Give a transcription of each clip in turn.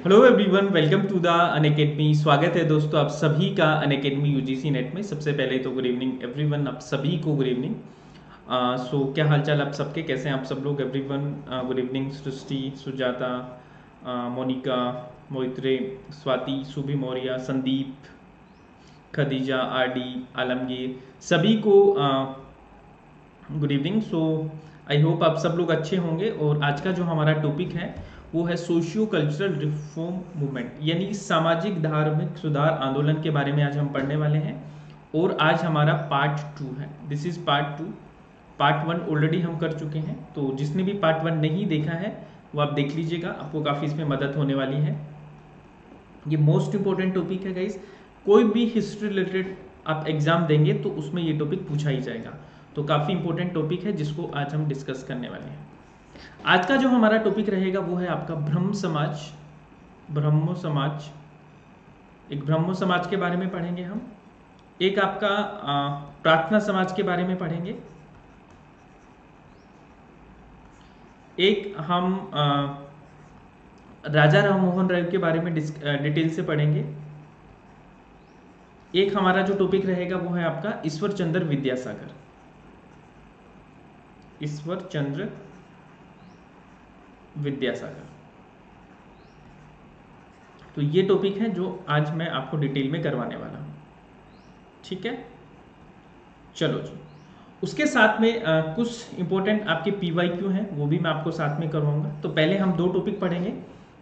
Hello everyone, welcome to the Unacademy. स्वागत है दोस्तों आप सभी का अनअकैडमी यूजीसी नेट में। सबसे पहले तो गुड इवनिंग एवरीवन, आप सभी को गुड इवनिंग। क्या हालचाल आप सबके, कैसे हैं आप सब लोग एवरीवन? गुड इवनिंग सृष्टि, सुजाता, मोनिका, मोइत्रे, स्वाति, सुभी मौर्य, संदीप, खदीजा, आरडी, आलमगीर, सभी को गुड इवनिंग। आई होप आप सब लोग अच्छे होंगे। और आज का जो हमारा टॉपिक है वो है सोशियो कल्चरल रिफॉर्म मूवमेंट, यानी सामाजिक धार्मिक सुधार आंदोलन के बारे में आज हम पढ़ने वाले हैं। और आज हमारा पार्ट 2 है, this is part 2। Part 1 already हम कर चुके हैं, तो जिसने भी पार्ट 1 नहीं देखा है वो आप देख लीजिएगा, आपको काफ़ी इसमें मदद होने वाली है। ये मोस्ट इंपॉर्टेंट टॉपिक है गाइस। कोई भी हिस्ट्री रिलेटेड आप एग्जाम देंगे तो उसमें ये टॉपिक पूछा ही जाएगा, तो काफ़ी इंपॉर्टेंट टॉपिक है जिसको आज हम डिस्कस करने वाले हैं। आज का जो हमारा टॉपिक रहेगा वो है आपका ब्रह्म समाज। ब्रह्मो समाज, एक ब्रह्मो समाज के बारे में पढ़ेंगे हम। एक आपका प्रार्थना समाज के बारे में पढ़ेंगे। एक हम राजा राम मोहन राय के बारे में डिटेल से पढ़ेंगे। एक हमारा जो टॉपिक रहेगा वो है आपका ईश्वर चंद्र विद्यासागर। ईश्वर चंद्र विद्यासागर, तो ये टॉपिक है जो आज मैं आपको डिटेल में करवाने वाला हूं। ठीक है, चलो जी। उसके साथ में कुछ इंपॉर्टेंट आपके पीवाईक्यू हैं, वो भी मैं आपको साथ में करवाऊंगा। तो पहले हम दो टॉपिक पढ़ेंगे,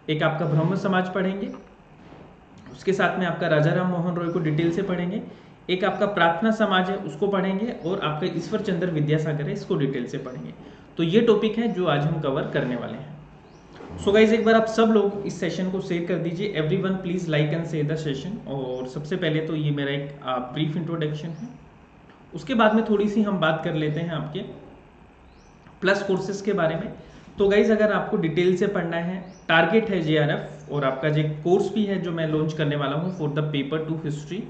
एक आपका ब्रह्म समाज पढ़ेंगे, उसके साथ में आपका राजा राम मोहन रॉय को डिटेल से पढ़ेंगे। एक आपका प्रार्थना समाज है उसको पढ़ेंगे, और आपका ईश्वर चंद्र विद्यासागर है इसको डिटेल से पढ़ेंगे। तो ये टॉपिक है जो आज हम कवर करने वाले हैं। सो गाइज, एक बार आप सब लोग इस सेशन को शेयर कर दीजिए। Everyone please like and share the session. और सबसे पहले तो ये मेरा एक ब्रीफ इंट्रोडक्शन है, उसके बाद में थोड़ी सी हम बात कर लेते हैं आपके प्लस कोर्सेज के बारे में। तो गाइज, अगर आपको डिटेल से पढ़ना है, टारगेट है जेआरएफ, और आपका जो कोर्स भी है जो मैं लॉन्च करने वाला हूँ फॉर द पेपर 2 हिस्ट्री।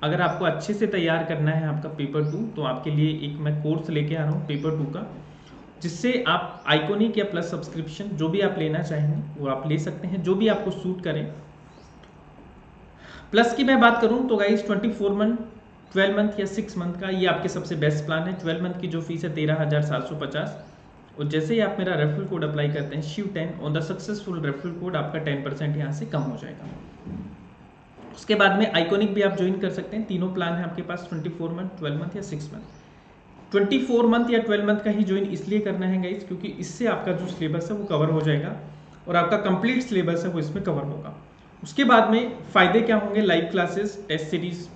अगर आपको अच्छे से तैयार करना है आपका पेपर 2, तो आपके लिए एक मैं कोर्स लेके आ रहा हूँ पेपर 2 का, जिससे आप आइकॉनिक या प्लस सब्सक्रिप्शन जो भी आप लेना चाहेंगे वो आप ले सकते हैं, जो भी आपको सूट करें। प्लस की मैं बात करूं तो गाइस 24 मंथ, 12 मंथ या 6 मंथ का ये आपके सबसे बेस्ट प्लान है। 12 मंथ की जो फीस है 13,750, और जैसे ही आप मेरा रेफरल कोड अप्लाई करते हैं शिव10 on the successful referral code, आपका 10% यहाँ से कम हो जाएगा। उसके बाद में आइकॉनिक भी आप ज्वाइन कर सकते हैं। तीनों प्लान है आपके पास, 24 मंथ, 12 मंथ या 6 मंथ। 24 मंथ या 12 मंथ का ही ज्वाइन इसलिए करना है गाइस क्योंकि इससे आपका जो सिलेबस है वो कवर हो जाएगा, और आपका कंप्लीट सिलेबस है वो इसमें कवर होगा। उसके बाद में फायदे क्या होंगे? Live classes, test series,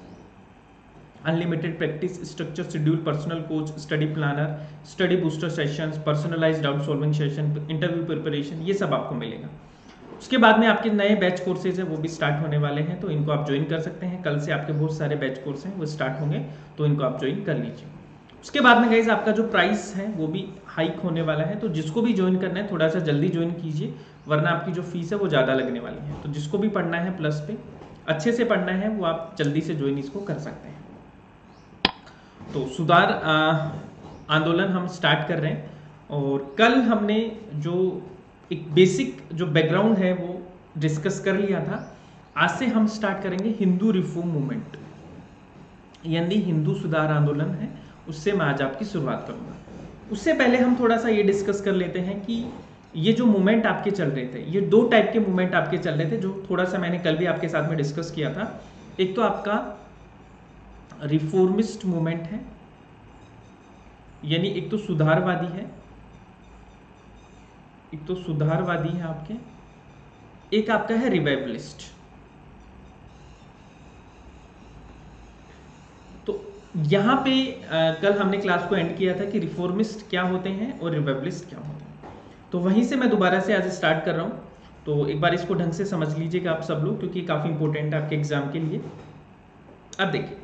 unlimited practice, structure schedule, personal coach, study planner, study booster sessions, personalised doubt solving session, interview preparation, ये सब आपको मिलेगा। उसके बाद में आपके नए बैच कोर्सेज है वो भी स्टार्ट होने वाले हैं, तो इनको आप ज्वाइन कर सकते हैं। कल से आपके बहुत सारे बैच कोर्स हैं वो स्टार्ट होंगे, तो इनको आप ज्वाइन कर लीजिए। उसके बाद में गाइज आपका जो प्राइस है वो भी हाइक होने वाला है, तो जिसको भी ज्वाइन करना है थोड़ा सा जल्दी ज्वाइन कीजिए, वरना आपकी जो फीस है वो ज़्यादा लगने वाली है। तो जिसको भी पढ़ना है प्लस पे, अच्छे से पढ़ना है, वो आप जल्दी से ज्वाइन इसको कर सकते हैं। तो सुधार आंदोलन हम स्टार्ट कर रहे हैं, और कल हमने जो एक बेसिक जो बैकग्राउंड है वो डिस्कस कर लिया था। आज से हम स्टार्ट करेंगे हिंदू रिफॉर्म मूवमेंट, यानी हिंदू सुधार आंदोलन है, उससे मैं आज आपकी शुरुआत करूंगा। उससे पहले हम थोड़ा सा ये डिस्कस कर लेते हैं कि ये जो मूवमेंट आपके चल रहे थे, ये दो टाइप के मूवमेंट आपके चल रहे थे, जो थोड़ा सा मैंने कल भी आपके साथ में डिस्कस किया था। एक तो आपका रिफॉर्मिस्ट मूवमेंट है, यानी एक तो सुधारवादी है, एक तो सुधारवादी है आपके, एक आपका है रिवाइवलिस्ट। यहाँ पे कल हमने क्लास को एंड किया था कि रिफॉर्मिस्ट क्या होते हैं और रिवाइवलिस्ट क्या होते हैं, तो वहीं से मैं दोबारा से आज स्टार्ट कर रहा हूँ। तो एक बार इसको ढंग से समझ लीजिएगा आप सब लोग, क्योंकि काफ़ी इंपॉर्टेंट है आपके एग्जाम के लिए। अब देखिए,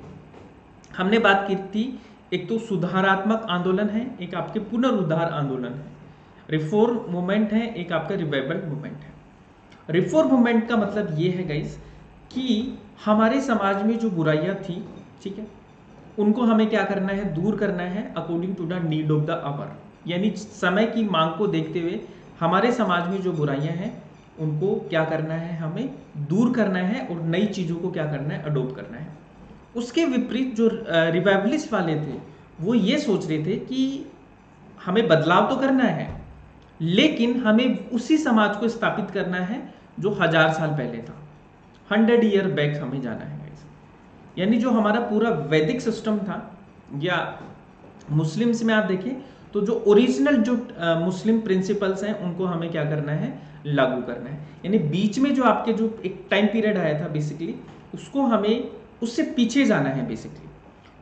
हमने बात की थी एक तो सुधारात्मक आंदोलन है, एक आपके पुनरुद्धार आंदोलन है। रिफॉर्म मूवमेंट है, एक आपका रिवाइवल मूवमेंट है। रिफॉर्म मूवमेंट का मतलब ये है गाइस कि हमारे समाज में जो बुराइयां थी, ठीक है, उनको हमें क्या करना है? दूर करना है according to the need of the hour, यानी समय की मांग को देखते हुए हमारे समाज में जो बुराइयां हैं उनको क्या करना है, हमें दूर करना है और नई चीज़ों को क्या करना है, अडोप्ट करना है। उसके विपरीत जो रिवाइवलिस्ट वाले थे वो ये सोच रहे थे कि हमें बदलाव तो करना है, लेकिन हमें उसी समाज को स्थापित करना है जो 1000 साल पहले था, 100 ईयर बैक हमें जाना है। यानी जो हमारा पूरा वैदिक सिस्टम था, या मुस्लिम्स में आप देखें तो जो ओरिजिनल जो मुस्लिम प्रिंसिपल्स हैं उनको हमें क्या करना है, लागू करना है। यानी बीच में जो आपके जो एक टाइम पीरियड आया था बेसिकली, उसको हमें उससे पीछे जाना है बेसिकली।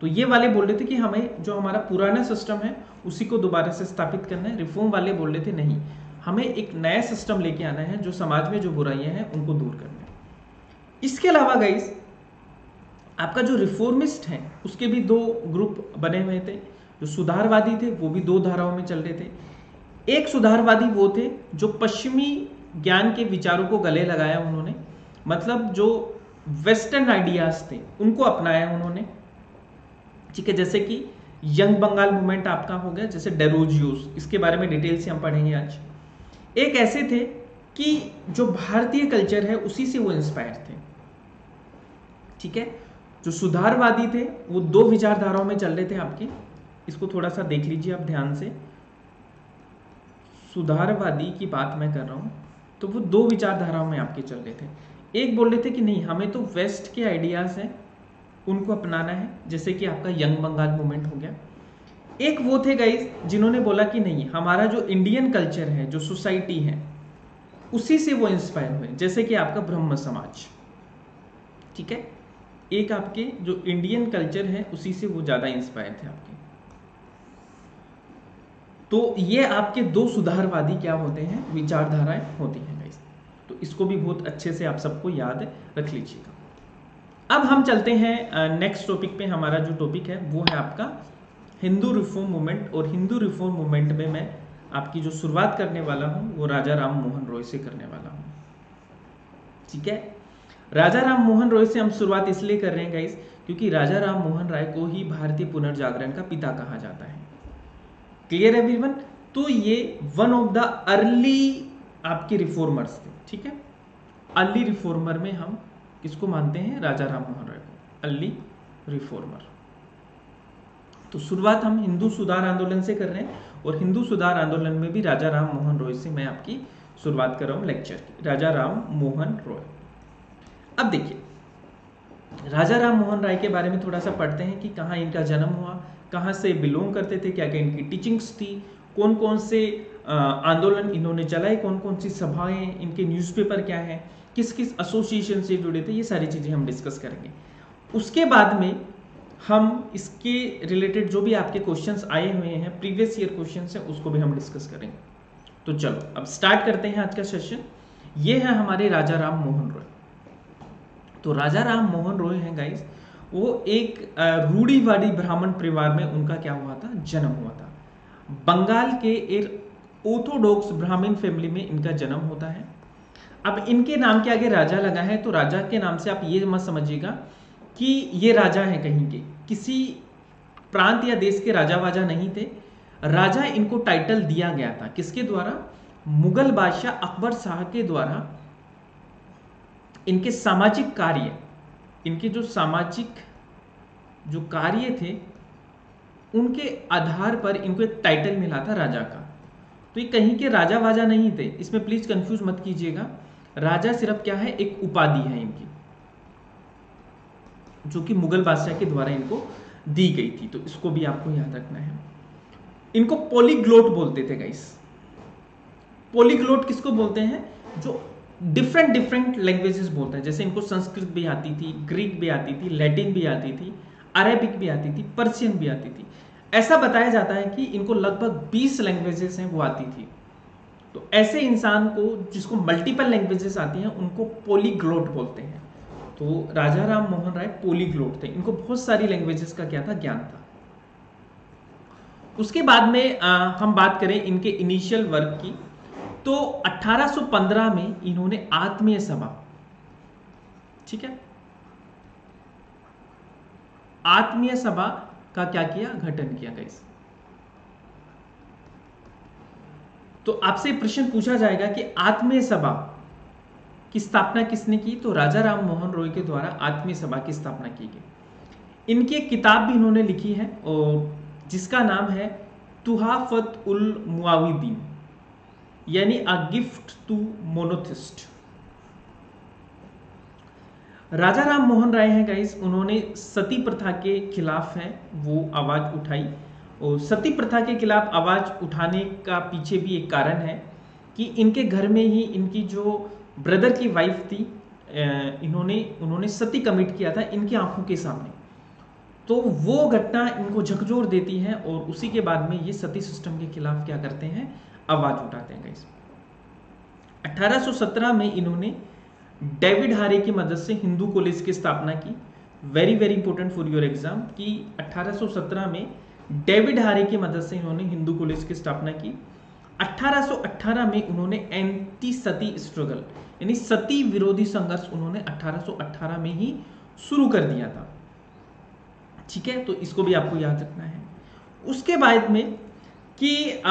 तो ये वाले बोल रहे थे कि हमें जो हमारा पुराना सिस्टम है उसी को दोबारा से स्थापित करना है। रिफॉर्म वाले बोल रहे थे नहीं, हमें एक नया सिस्टम लेके आना है, जो समाज में जो बुराइयां हैं उनको दूर करना है। इसके अलावा गाइस आपका जो रिफॉर्मिस्ट हैं उसके भी दो ग्रुप बने हुए थे। जो सुधारवादी थे वो भी दो धाराओं में चल रहे थे। एक सुधारवादी वो थे जो पश्चिमी ज्ञान के विचारों को गले लगाया उन्होंने, मतलब जो वेस्टर्न आइडियाज थे उनको अपनाया उन्होंने, ठीक है। जैसे कि यंग बंगाल मूवमेंट आपका हो गया, जैसे डेरोजियोस, इसके बारे में डिटेल से हम पढ़ेंगे आज। एक ऐसे थे कि जो भारतीय कल्चर है उसी से वो इंस्पायर थे, ठीक है। जो सुधारवादी थे वो दो विचारधाराओं में चल रहे थे आपके, इसको थोड़ा सा देख लीजिए आप ध्यान से। सुधारवादी की बात मैं कर रहा हूं, तो वो दो विचारधाराओं में आपके चल रहे थे। एक बोल रहे थे कि नहीं, हमें तो वेस्ट के आइडियाज हैं उनको अपनाना है, जैसे कि आपका यंग बंगाल मूवमेंट हो गया। एक वो थे गाइस जिन्होंने बोला कि नहीं, हमारा जो इंडियन कल्चर है, जो सोसाइटी है, उसी से वो इंस्पायर हुए, जैसे कि आपका ब्रह्म समाज, ठीक है। एक आपके जो इंडियन कल्चर है उसी से वो ज्यादा इंस्पायर थे आपके। तो ये आपके दो सुधारवादी क्या होते हैं, विचारधाराएं होती हैं गाइस। तो इसको भी बहुत अच्छे से आप सबको याद रख लीजिएगा। अब हम चलते हैं नेक्स्ट टॉपिक पे। हमारा जो टॉपिक है वो है आपका हिंदू रिफॉर्म मूवमेंट। और हिंदू रिफॉर्म मूवमेंट में मैं आपकी जो शुरुआत करने वाला हूं वो राजा राम मोहन रॉय से करने वाला हूं, ठीक है। राजा राम मोहन रॉय से हम शुरुआत इसलिए कर रहे हैं गाइस क्योंकि राजा राम मोहन राय को ही भारतीय पुनर्जागरण का पिता कहा जाता है। क्लियर है एवरीवन? तो ये वन ऑफ द अर्ली आपके रिफॉर्मर्स थे, ठीक है। अर्ली रिफॉर्मर में हम किसको मानते हैं, राजा राम मोहन राय को अर्ली रिफॉर्मर। तो शुरुआत हम हिंदू सुधार आंदोलन से कर रहे हैं, और हिंदू सुधार आंदोलन में भी राजा राम मोहन रॉय से मैं आपकी शुरुआत कर रहा हूं लेक्चर की। राजा राम मोहन रॉय। अब देखिए, राजा राम मोहन राय के बारे में थोड़ा सा पढ़ते हैं कि कहाँ इनका जन्म हुआ, कहाँ से बिलोंग करते थे, क्या क्या इनकी टीचिंग्स थी, कौन कौन से आंदोलन इन्होंने चलाए, कौन कौन सी सभाएं, इनके न्यूज़पेपर क्या है, किस किस एसोसिएशन से जुड़े थे, ये सारी चीज़ें हम डिस्कस करेंगे। उसके बाद में हम इसके रिलेटेड जो भी आपके क्वेश्चंस आए हुए हैं, प्रीवियस ईयर क्वेश्चंस हैं, उसको भी हम डिस्कस करेंगे। तो चलो अब स्टार्ट करते हैं आज का सेशन। ये है हमारे राजा राम मोहन रॉय। तो राजा राम मोहन रॉय हैं गाइस, वो एक रूढ़िवादी ब्राह्मण परिवार में उनका क्या हुआ था, जन्म हुआ था। बंगाल के एक ऑर्थोडॉक्स ब्राह्मण फैमिली में इनका जन्म होता है। अब इनके नाम के आगे राजा लगा है, तो राजा के नाम से आप ये मत समझिएगा कि ये राजा हैं कहीं के, किसी प्रांत या देश के राजा वाजा नहीं थे। राजा इनको टाइटल दिया गया था, किसके द्वारा, मुगल बादशाह अकबर शाह के द्वारा। इनके सामाजिक कार्य, इनके जो सामाजिक जो कार्य थे उनके आधार पर इनको एक टाइटल मिला था राजा का। तो ये कहीं के राजा वाजा नहीं थे, इसमें प्लीज कंफ्यूज मत कीजिएगा। राजा सिर्फ क्या है, एक उपाधि है इनकी, जो कि मुगल बादशाह के द्वारा इनको दी गई थी। तो इसको भी आपको याद रखना है। इनको पॉलीग्लोट बोलते थे गाइस। पॉलीग्लोट किसको बोलते हैं, जो डिफरेंट लैंग्वेजेस बोलता है। जैसे इनको संस्कृत भी आती थी, ग्रीक भी आती थी, लैटिन भी आती थी, अरेबिक भी आती थी, पर्शियन भी आती थी। ऐसा बताया जाता है कि इनको लगभग 20 लैंग्वेजेस हैं वो आती थी। तो ऐसे इंसान को जिसको मल्टीपल लैंग्वेजेस आती हैं उनको पॉलीग्लोट बोलते हैं। तो राजा राम मोहन राय पॉलीग्लोट थे, इनको बहुत सारी लैंग्वेजेस का क्या था, ज्ञान था। उसके बाद में हम बात करें इनके इनिशियल वर्क की, तो 1815 में इन्होंने आत्मीय सभा, ठीक है, आत्मीय सभा का क्या किया, गठन किया गाइस। तो आपसे प्रश्न पूछा जाएगा कि आत्मीय सभा की स्थापना किसने की? तो राजा राम मोहन रॉय के द्वारा आत्मीय सभा की स्थापना की गई। इनकी एक किताब भी इन्होंने लिखी है और जिसका नाम है तुहाफत उल मुआविदीन, यानी अ गिफ्ट टू मोनोथिस्ट। राजा राम मोहन राय हैं गाइस, उन्होंने सती प्रथा के खिलाफ है वो आवाज उठाई, और सती प्रथा के खिलाफ आवाज उठाने का पीछे भी एक कारण है कि इनके घर में ही इनकी जो ब्रदर की वाइफ थी, उन्होंने सती कमिट किया था इनकी आंखों के सामने। तो वो घटना इनको झकझोर देती है और उसी के बाद में ये सती सिस्टम के खिलाफ क्या करते हैं, आवाज उठाते हैं गाइस। 1817 में इन्होंने डेविड हारे की मदद से हिंदू कॉलेज की स्थापना की। Very very important for your exam कि 1817 में डेविड हारे की मदद से इन्होंने हिंदू कॉलेज की स्थापना की। 1818 में उन्होंने एंटी सती स्ट्रगल यानी सती विरोधी संघर्ष उन्होंने 1818 में ही शुरू कर दिया था। ठीक है, तो इसको भी आपको याद रखना है। उसके बाद में कि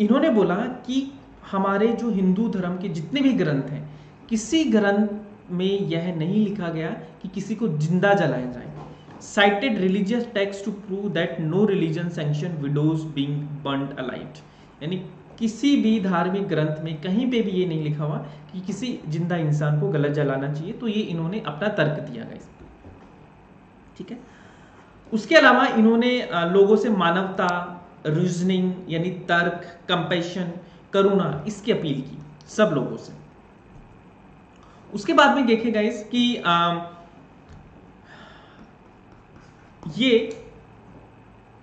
इन्होंने बोला कि हमारे जो हिंदू धर्म के जितने भी ग्रंथ हैं, किसी ग्रंथ में यह नहीं लिखा गया कि किसी को जिंदा जलाया जाए। cited religious text to prove that no religion sanction widows being burnt alive, यानी किसी भी धार्मिक ग्रंथ में कहीं पे भी ये नहीं लिखा हुआ कि किसी जिंदा इंसान को गलत जलाना चाहिए। तो ये इन्होंने अपना तर्क दिया गाइस। ठीक है, उसके अलावा इन्होंने लोगों से मानवता, रीजनिंग यानी तर्क, कंपैशन, करुणा, इसकी अपील की सब लोगों से। उसके बाद में देखें गाइस कि ये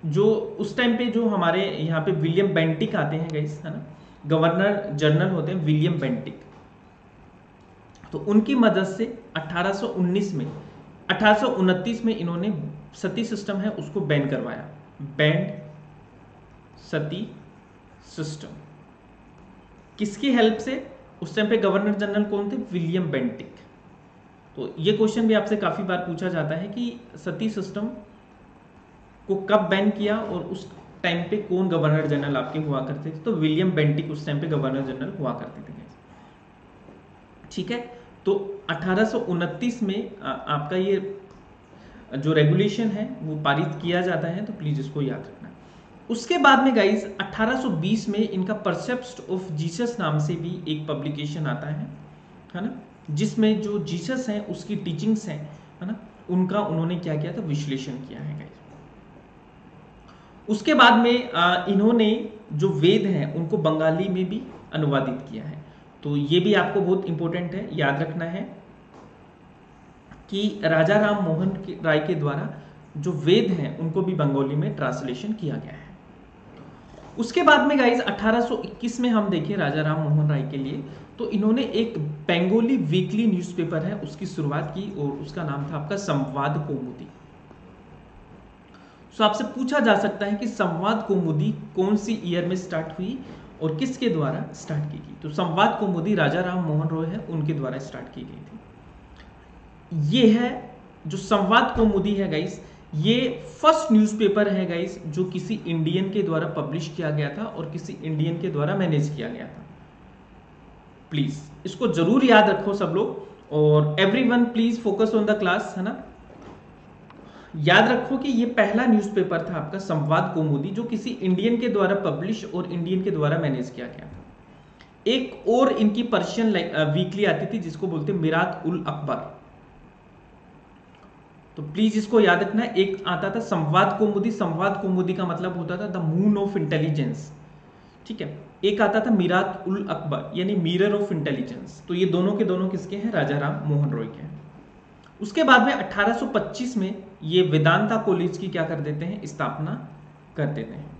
जो उस टाइम पे जो हमारे यहाँ पे विलियम बेंटिक आते हैं गाइस, है ना, गवर्नर जनरल होते हैं विलियम बेंटिक। तो उनकी मदद से 1829 में इन्होंने सती सिस्टम है उसको बैन करवाया। बैंड सती सिस्टम किसकी हेल्प से? उस टाइम पे गवर्नर जनरल कौन थे? William Bentinck. तो ये क्वेश्चन भी आपसे काफी बार पूछा जाता है कि सती सिस्टम को कब बैन किया और उस टाइम पे कौन गवर्नर जनरल आपके हुआ करते थे? तो विलियम बेंटिक उस टाइम पे गवर्नर जनरल हुआ करते थे। ठीक है, तो 1829 में आपका ये जो रेगुलेशन है वो पारित किया जाता है, तो प्लीज इसको याद रखना। उसके बाद में गाइज 1820 में इनका परसेप्ट ऑफ जीसस नाम से भी एक पब्लिकेशन आता है ना, जिसमें जो जीसस हैं उसकी टीचिंग्स हैं, है ना, उनका उन्होंने क्या किया था? विश्लेषण किया है गाइज। उसके बाद में इन्होंने जो वेद हैं उनको बंगाली में भी अनुवादित किया है। तो ये भी आपको बहुत इंपॉर्टेंट है, याद रखना है कि राजा राम मोहन राय के द्वारा जो वेद हैं उनको भी बंगाली में ट्रांसलेशन किया गया है। उसके बाद में गाइज 1821 में हम देखें राजा राम मोहन राय के लिए, तो इन्होंने एक बंगाली वीकली न्यूज़पेपर है उसकी शुरुआत की और उसका नाम था आपका संवाद कौमुदी। तो आपसे पूछा जा सकता है कि संवाद कौमुदी कौन सी ईयर में स्टार्ट हुई और किसके द्वारा स्टार्ट की गई? तो संवाद कौमुदी राजा राम मोहन रॉय है उनके द्वारा स्टार्ट की गई थी। ये है जो संवाद कौमुदी है गाइस, ये फर्स्ट न्यूज़पेपर है गाइस जो किसी इंडियन के द्वारा पब्लिश किया गया था और किसी इंडियन के द्वारा मैनेज किया गया था। प्लीज इसको जरूर याद रखो सब लोग, और everyone please focus on the class, है ना। याद रखो कि ये पहला न्यूज़पेपर था आपका संवाद कौमुदी जो किसी इंडियन के द्वारा पब्लिश और इंडियन के द्वारा मैनेज किया गया था। एक और इनकी पर्शियन वीकली आती थी जिसको बोलते मिरात उल अकबर, तो प्लीज इसको याद रखना। एक आता था संवाद कौमुदी, संवाद कौमुदी का मतलब होता था द मून ऑफ इंटेलिजेंस, ठीक है। एक आता था मिरात उल अकबर यानी मिरर ऑफ इंटेलिजेंस। तो ये दोनों के दोनों किसके हैं? राजा राम मोहन रॉय के हैं। उसके बाद में 1825 में ये वेदांता कॉलेज की क्या कर देते हैं? स्थापना कर देते हैं।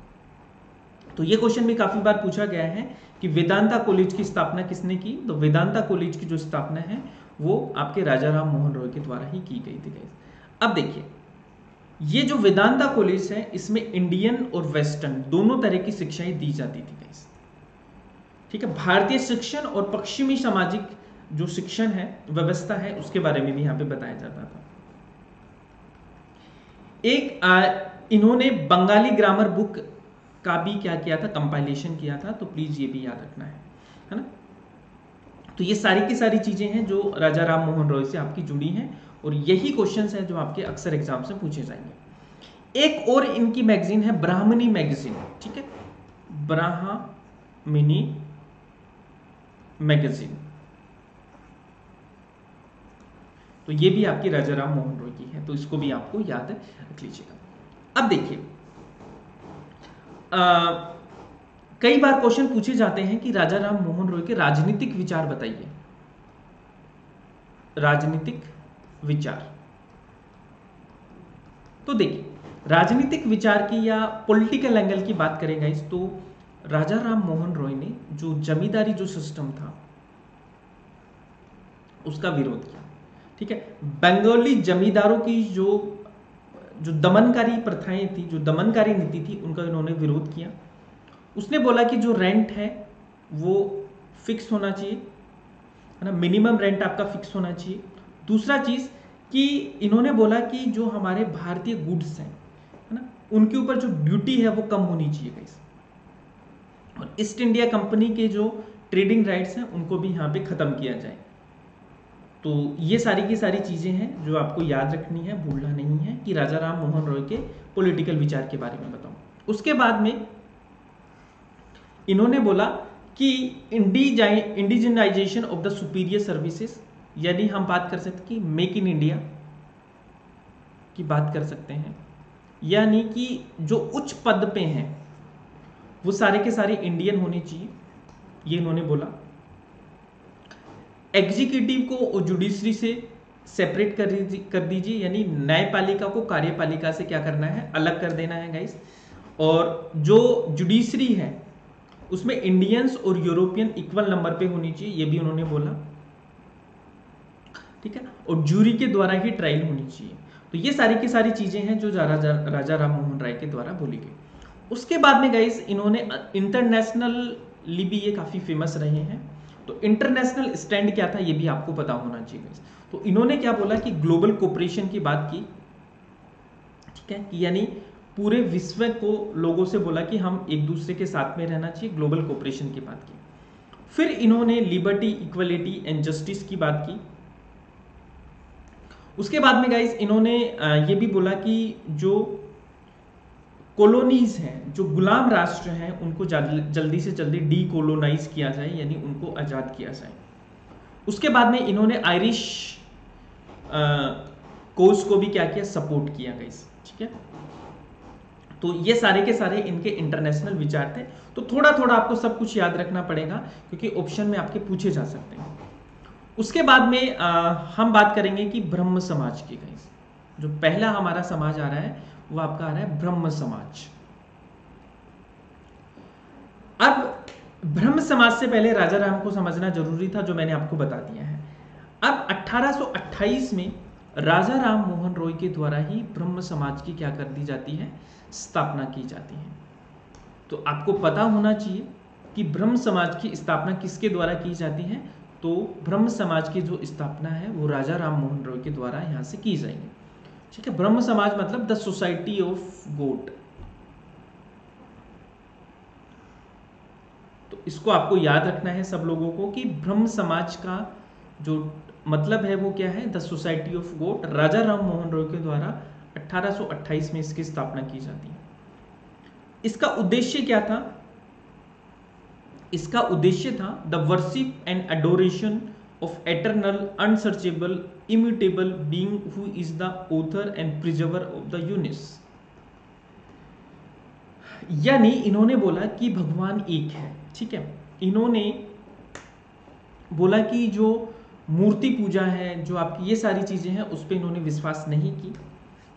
तो ये क्वेश्चन भी काफी बार पूछा गया है कि वेदांता कॉलेज की स्थापना किसने की? तो वेदांता कॉलेज की जो स्थापना है वो आपके राजा राम मोहन रॉय के द्वारा ही की गई थी। अब देखिए ये जो वेदांता कॉलेज है इसमें इंडियन और वेस्टर्न दोनों तरह की शिक्षाएं दी जाती थी गाइस, ठीक है। भारतीय शिक्षण और पश्चिमी सामाजिक जो शिक्षण है, व्यवस्था है, उसके बारे में भी यहां पे बताया जाता था। एक इन्होंने बंगाली ग्रामर बुक का भी क्या किया था? कंपाइलेशन किया था। तो प्लीज ये भी याद रखना है ना। तो ये सारी की सारी चीजें हैं जो राजा राम मोहन रॉय से आपकी जुड़ी हैं, और यही क्वेश्चंस हैं जो आपके अक्सर एग्जाम से पूछे जाएंगे। एक और इनकी मैगजीन है ब्राह्मणी मैगजीन, ठीक है, ब्राह्मणी मैगजीन, तो ये भी आपकी राजा राम मोहन रॉय की है, तो इसको भी आपको याद रख लीजिएगा। अब देखिए, कई बार क्वेश्चन पूछे जाते हैं कि राजा राम मोहन रॉय के राजनीतिक विचार बताइए, राजनीतिक विचार। तो देखिए, राजनीतिक विचार की या पॉलिटिकल एंगल की बात करेंगे इस, तो राजा राम मोहन रॉय ने जो जमींदारी जो सिस्टम था उसका विरोध किया, ठीक है। बंगाली जमींदारों की जो दमनकारी प्रथाएं थी, जो दमनकारी नीति थी, उनका इन्होंने विरोध किया। उसने बोला कि जो रेंट है वो फिक्स होना चाहिए, है ना, मिनिमम रेंट आपका फिक्स होना चाहिए। दूसरा चीज कि इन्होंने बोला कि जो हमारे भारतीय गुड्स हैं, है ना, उनके ऊपर जो ड्यूटी है वो कम होनी चाहिए गाइस, और ईस्ट इंडिया कंपनी के जो ट्रेडिंग राइट्स हैं उनको भी यहाँ पे खत्म किया जाए। तो ये सारी की सारी चीजें हैं जो आपको याद रखनी है, भूलना नहीं है कि राजा राम मोहन रॉय के पॉलिटिकल विचार के बारे में बताऊं। उसके बाद में इन्होंने बोला कि indigenisation of the superior services, यानी हम बात कर सकते कि मेक इन इंडिया की बात कर सकते हैं, यानी कि जो उच्च पद पे हैं वो सारे के सारे इंडियन होने चाहिए, ये इन्होंने बोला। एग्जीक्यूटिव को जुडिशरी से सेपरेट कर दीजिए, यानी न्यायपालिका को कार्यपालिका से क्या करना है, अलग कर देना है गाइस। और जो जुडिशरी है उसमें इंडियंस और यूरोपियन इक्वल नंबर पे होनी चाहिए, ये भी उन्होंने बोला, ठीक है। और जूरी के द्वारा ही ट्रायल होनी चाहिए। तो ये सारी की सारी चीजें हैं जो राजा राम मोहन राय के द्वारा बोली गई। उसके बाद में गाइस इन्होंने इंटरनेशनली भी ये काफी फेमस रहे हैं। तो इंटरनेशनल स्टैंड क्या था ये भी आपको पता होना चाहिए गाइस। तो इन्होंने क्या बोला कि ग्लोबल कोऑपरेशन की बात की, ठीक है, कि यानी पूरे विश्व को लोगों से बोला कि हम एक दूसरे के साथ में रहना चाहिए, ग्लोबल कोऑपरेशन की बात की। फिर इन्होंने लिबर्टी, इक्वलिटी एंड जस्टिस की बात की। उसके बाद में गाइस इन्होंने ये भी बोला कि जो कॉलोनीज हैं, जो गुलाम राष्ट्र हैं, उनको जल्दी से जल्दी डीकोलोनाइज किया जाए, यानी उनको आजाद किया जाए। उसके बाद में इन्होंने आयरिश कोर्स को भी क्या किया, सपोर्ट किया गाइस, ठीक है। तो ये सारे के सारे इनके इंटरनेशनल विचार थे। तो थोड़ा थोड़ा आपको सब कुछ याद रखना पड़ेगा क्योंकि ऑप्शन में आपके पूछे जा सकते हैं। उसके बाद में हम बात करेंगे कि ब्रह्म समाज की गाइस। जो पहला हमारा समाज आ रहा है वो आपका आ रहा है ब्रह्म समाज। अब ब्रह्म समाज से पहले राजा राम को समझना जरूरी था, जो मैंने आपको बता दिया है। अब 1828 में राजा राम मोहन रॉय के द्वारा ही ब्रह्म समाज की क्या कर दी जाती है, स्थापना की जाती है। तो आपको पता होना चाहिए कि ब्रह्म समाज की स्थापना किसके द्वारा की जाती है। तो ब्रह्म समाज की जो स्थापना है वो राजा राम मोहन रॉय के द्वारा यहां से की जाएगी, ठीक है। ब्रह्म समाज मतलब द सोसाइटी ऑफ गॉड। तो इसको आपको याद रखना है सब लोगों को कि ब्रह्म समाज का जो मतलब है वो क्या है, द सोसाइटी ऑफ गॉड। राजा राम मोहन रॉय के द्वारा 1828 में इसकी स्थापना की जाती है। इसका उद्देश्य क्या था, इसका उद्देश्य था the worship and adoration of eternal unsearchable immutable being who is the author and preserver of the universe. यानी इन्होंने बोला कि भगवान एक है, ठीक है। इन्होंने बोला कि जो मूर्ति पूजा है, जो आपकी ये सारी चीजें हैं, उस पर इन्होंने विश्वास नहीं की,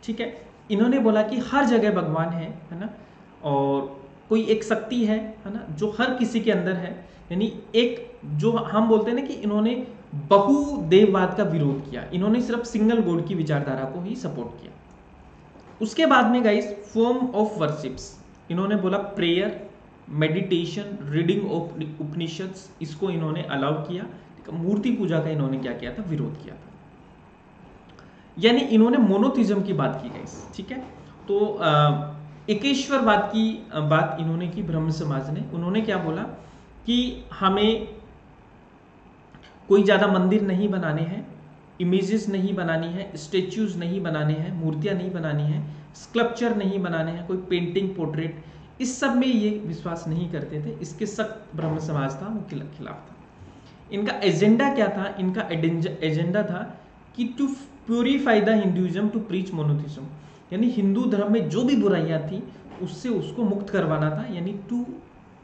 ठीक है। इन्होंने बोला कि हर जगह भगवान है ना, और कोई एक शक्ति है ना, जो हर किसी के अंदर है। यानी एक जो हम बोलते हैं ना कि इन्होंने बहुदेववाद का विरोध किया, इन्होंने सिर्फ सिंगल गॉड की विचारधारा को ही सपोर्ट किया। उसके बाद में गाइस फॉर्म ऑफ वर्शिप्स, इन्होंने बोला prayer, meditation, reading of Upanishads, इसको इन्होंने अलाउ किया। मूर्ति पूजा का इन्होंने क्या किया था, विरोध किया था। यानी इन्होंने मोनोथिज्म की बात की गाइस, ठीक है। तो एकेश्वरवाद की बात इन्होंने की ब्रह्म समाज ने। उन्होंने क्या बोला कि हमें कोई ज़्यादा मंदिर नहीं बनाने हैं, इमेजेस नहीं बनानी है, स्टेच्यूज नहीं बनाने हैं, मूर्तियां नहीं बनानी है, स्कल्पचर नहीं बनाने हैं, कोई पेंटिंग पोर्ट्रेट, इस सब में ये विश्वास नहीं करते थे। इसके सख्त ब्रह्म समाज था, वो खिलाफ था। इनका एजेंडा क्या था? इनका एजेंडा था कि to purify the Hinduism to preach monotheism, यानी हिंदू धर्म में जो भी बुराइयां थी उससे उसको मुक्त करवाना था, यानी टू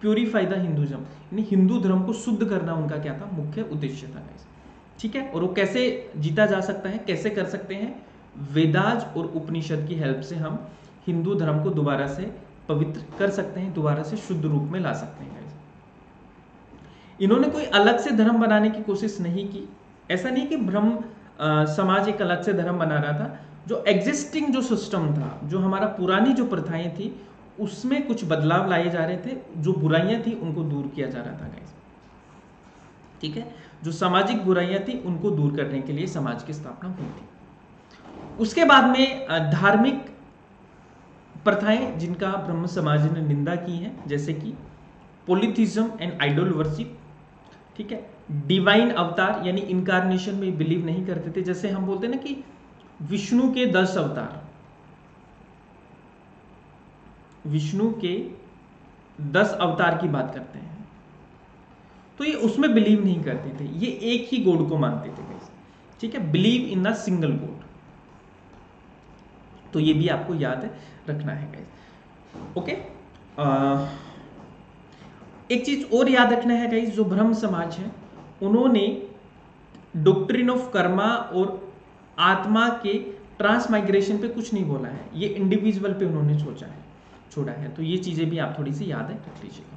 प्यूरिफाई द हिंदुइज्म, यानी हिंदू धर्म को शुद्ध करना उनका क्या था? मुख्य उद्देश्य था गाइस। ठीक है, और वो कैसे जीता जा सकता है, कैसे कर सकते हैं? वेदाज और उपनिषद की हेल्प से हम हिंदू धर्म को दोबारा से पवित्र कर सकते हैं, दोबारा से शुद्ध रूप में ला सकते हैं। इन्होंने कोई अलग से धर्म बनाने की कोशिश नहीं की। ऐसा नहीं कि ब्रह्म समाज एक अलग से धर्म बना रहा था, जो एग्जिस्टिंग जो सिस्टम था, जो हमारा पुरानी जो प्रथाएं थी, उसमें कुछ बदलाव लाए जा रहे थे, जो बुराइयां थी उनको दूर किया जा रहा था गाइस। ठीक है, जो सामाजिक बुराइयां थी उनको दूर करने के लिए समाज की स्थापना हुई थी। उसके बाद में धार्मिक प्रथाएं जिनका ब्रह्म समाज ने निंदा की है, जैसे कि पोलिथिज्म एंड आइडल वर्शिप। ठीक है, डिवाइन अवतार यानी इनकारनेशन में बिलीव नहीं करते थे। जैसे हम बोलते हैं ना कि विष्णु के 10 अवतार, विष्णु के 10 अवतार की बात करते हैं, तो ये उसमें बिलीव नहीं करते थे, ये एक ही गॉड को मानते थे। ठीक है, believe in the single God, तो ये भी आपको याद रखना है गाइस। ओके, एक चीज और याद रखना है गाइस, जो ब्रह्म समाज है उन्होंने डॉक्ट्रिन ऑफ कर्मा और आत्मा के ट्रांसमाइग्रेशन पे कुछ नहीं बोला है, ये इंडिविजुअल पे उन्होंने छोड़ा है। तो ये चीजें भी आप थोड़ी सी याद रख लीजिएगा।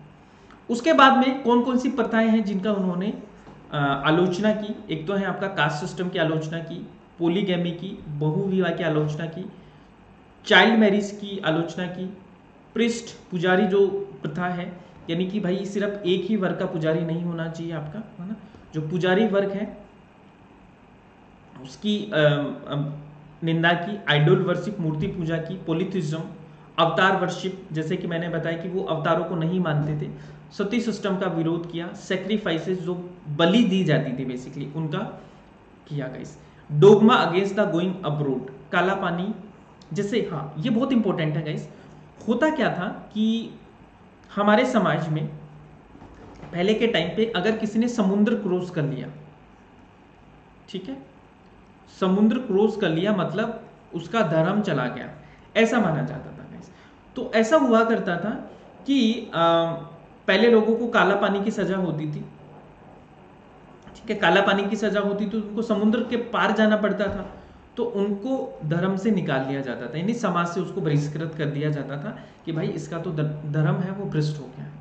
उसके बाद में कौन कौन सी प्रथाएं हैं जिनका उन्होंने आलोचना की? एक तो है आपका कास्ट सिस्टम की आलोचना की, पोलीगैमी की, बहुविवाह की आलोचना की, चाइल्ड मैरिज की आलोचना की, प्रिस्ट पुजारी जो प्रथा है, यानी कि भाई सिर्फ एक ही वर्ग का पुजारी नहीं होना चाहिए आपका, है ना, जो पुजारी वर्ग है उसकी निंदा की, आइडल वर्शिप मूर्ति पूजा की, पोलिथिज्म, अवतार वर्शिप, जैसे कि मैंने बताया कि वो अवतारों को नहीं मानते थे, सती सिस्टम का विरोध किया, सेक्रीफाइसेस जो बलि दी जाती थी बेसिकली उनका किया guys, dogma against the going abroad, काला पानी, जैसे हाँ ये बहुत इंपॉर्टेंट है गाइस। होता क्या था कि हमारे समाज में पहले के टाइम पे अगर किसी ने समुद्र क्रॉस कर लिया, ठीक है, समुद्र क्रॉस कर लिया मतलब उसका धर्म चला गया, ऐसा माना जाता था गाइस। तो ऐसा हुआ करता था कि पहले लोगों को काला पानी की सजा होती थी, ठीक है, काला पानी की सजा होती थी, उनको समुद्र के पार जाना पड़ता था, तो उनको धर्म से निकाल लिया जाता था, यानी समाज से उसको बहिष्कृत कर दिया जाता था कि भाई इसका तो धर्म है वो भ्रष्ट हो गया है।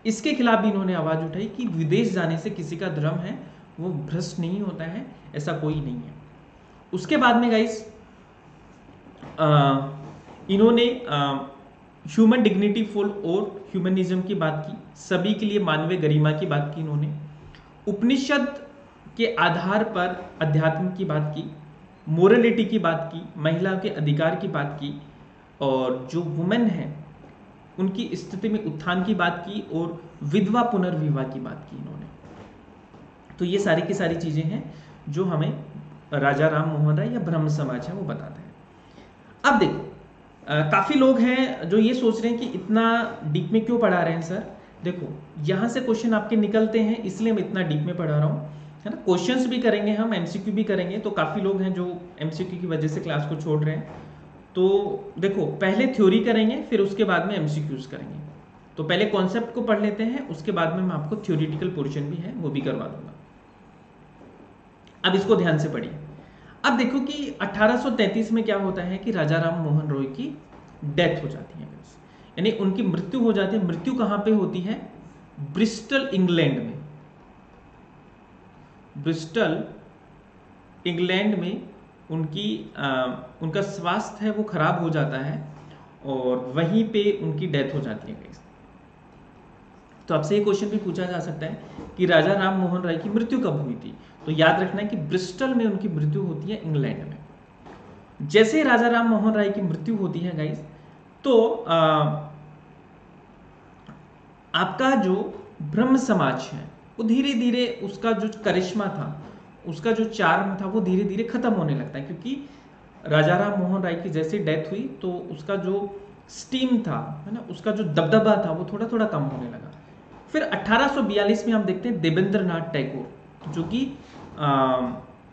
इसके खिलाफ भी इन्होंने आवाज उठाई कि विदेश जाने से किसी का धर्म है वो भ्रष्ट नहीं होता है, ऐसा कोई नहीं है। उसके बाद में गाइस इन्होंने ह्यूमन डिग्निटी फॉर और ह्यूमनिज्म की बात की, सभी के लिए मानवीय गरिमा की बात की इन्होंने, उपनिषद के आधार पर अध्यात्म की बात की, मोरलिटी की बात की, महिला के अधिकार की बात की, और जो वुमेन है उनकी स्थिति में उत्थान की बात की, और विधवा पुनर्विवाह की बात की इन्होंने। तो ये सारी की सारी चीजें हैं जो हमें राजा राम मोहन राय या ब्रह्म समाज है वो बताते हैं। अब देखो काफी लोग हैं जो ये सोच रहे हैं कि इतना डीप में क्यों पढ़ा रहे हैं सर। देखो यहां से क्वेश्चन आपके निकलते हैं इसलिए मैं इतना डीप में पढ़ा रहा हूं, है ना। क्वेश्चंस भी करेंगे हम, एमसीक्यू भी करेंगे, तो काफी लोग हैं जो एमसीक्यू की वजह से क्लास को छोड़ रहे हैं। तो देखो पहले थ्योरी करेंगे फिर उसके बाद में एमसीक्यूज करेंगे। तो पहले कॉन्सेप्ट को पढ़ लेते हैं, उसके बाद में मैं आपको थ्योरेटिकल पोर्शन भी है वो भी करवा दूंगा। अब इसको ध्यान से पढ़िए। अब देखो कि 1833 में क्या होता है कि राजा राम मोहन रॉय की डेथ हो जाती है, यानी उनकी मृत्यु हो जाती है। मृत्यु कहां पे होती है? ब्रिस्टल इंग्लैंड में। ब्रिस्टल इंग्लैंड में उनका स्वास्थ्य है वो खराब हो जाता है और वहीं पे उनकी डेथ हो जाती है। तो आपसे ये क्वेश्चन भी पूछा जा सकता है कि राजा राम मोहन राय की मृत्यु कब हुई थी, तो याद रखना है कि ब्रिस्टल में उनकी मृत्यु होती है, इंग्लैंड में। जैसे राजा राम मोहन राय की मृत्यु होती है गाइस, तो आपका जो ब्रह्म समाज है वो धीरे धीरे उसका जो करिश्मा था, उसका जो चार्म था, वो धीरे धीरे खत्म होने लगता है, क्योंकि राजा राम मोहन राय की जैसे डेथ हुई तो उसका जो स्टीम था, है ना, उसका जो दबदबा था वो थोड़ा थोड़ा कम होने लगा। फिर 1842 में हम देखते हैं देवेंद्रनाथ टैगोर, जो कि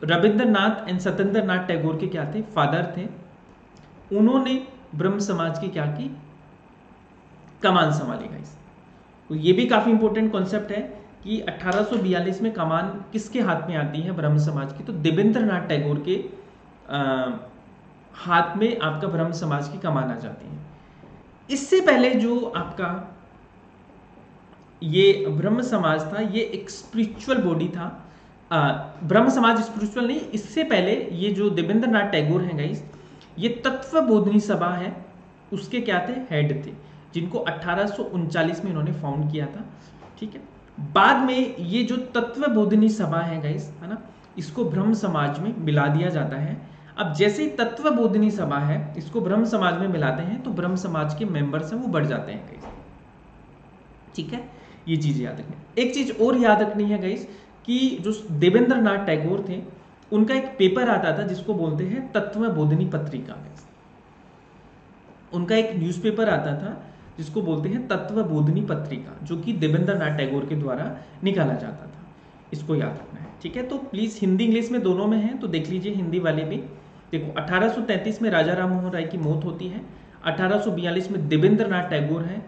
रविंद्रनाथ एंड सत्येंद्रनाथ टैगोर के क्या थे, फादर थे। उन्होंने ब्रह्म समाज की क्या की, कमान संभाली गाइस। तो ये भी काफी इंपॉर्टेंट कॉन्सेप्ट है कि 1842 में कमान किसके हाथ में आती है ब्रह्म समाज की, तो देवेंद्रनाथ टैगोर के हाथ में आपका ब्रह्म समाज की कमान आ जाती है। इससे पहले जो आपका ये ब्रह्म समाज था, ये एक स्पिरिचुअल बॉडी था। ब्रह्म समाज स्पिरिचुअल नहीं, इससे पहले ये जो देवेंद्रनाथ टैगोर हैं गाइस, ये तत्व बोधनी सभा है, उसके क्या थे, हेड थे, जिनको 1839 में इन्होंने फाउंड किया था। ठीक है, बाद में ये जो तत्व बोधनी सभा है गाइस, है ना, इसको ब्रह्म समाज में मिला दिया जाता है। अब जैसे ही तत्व बोधनी सभा है, इसको ब्रह्म समाज में मिलाते हैं तो ब्रह्म समाज के मेंबर्स हैं वो बढ़ जाते हैं गाइस। ठीक है, ये चीज याद रखनी। एक चीज और याद रखनी है गाइस कि जो देवेंद्रनाथ टैगोर थे, उनका एक पेपर आता था जिसको बोलते हैं तत्व बोधनी पत्रिका। उनका एक न्यूज़पेपर आता था जिसको बोलते हैं तत्व बोधनी पत्रिका, जो कि देवेंद्रनाथ टैगोर के द्वारा निकाला जाता था। इसको याद रखना है। ठीक है, तो प्लीज हिंदी इंग्लिश में दोनों में है, तो देख लीजिए हिंदी वाले भी। देखो 1833 में राजा राम मोहन राय की मौत होती है। 1842 में देवेंद्रनाथ टैगोर हैं,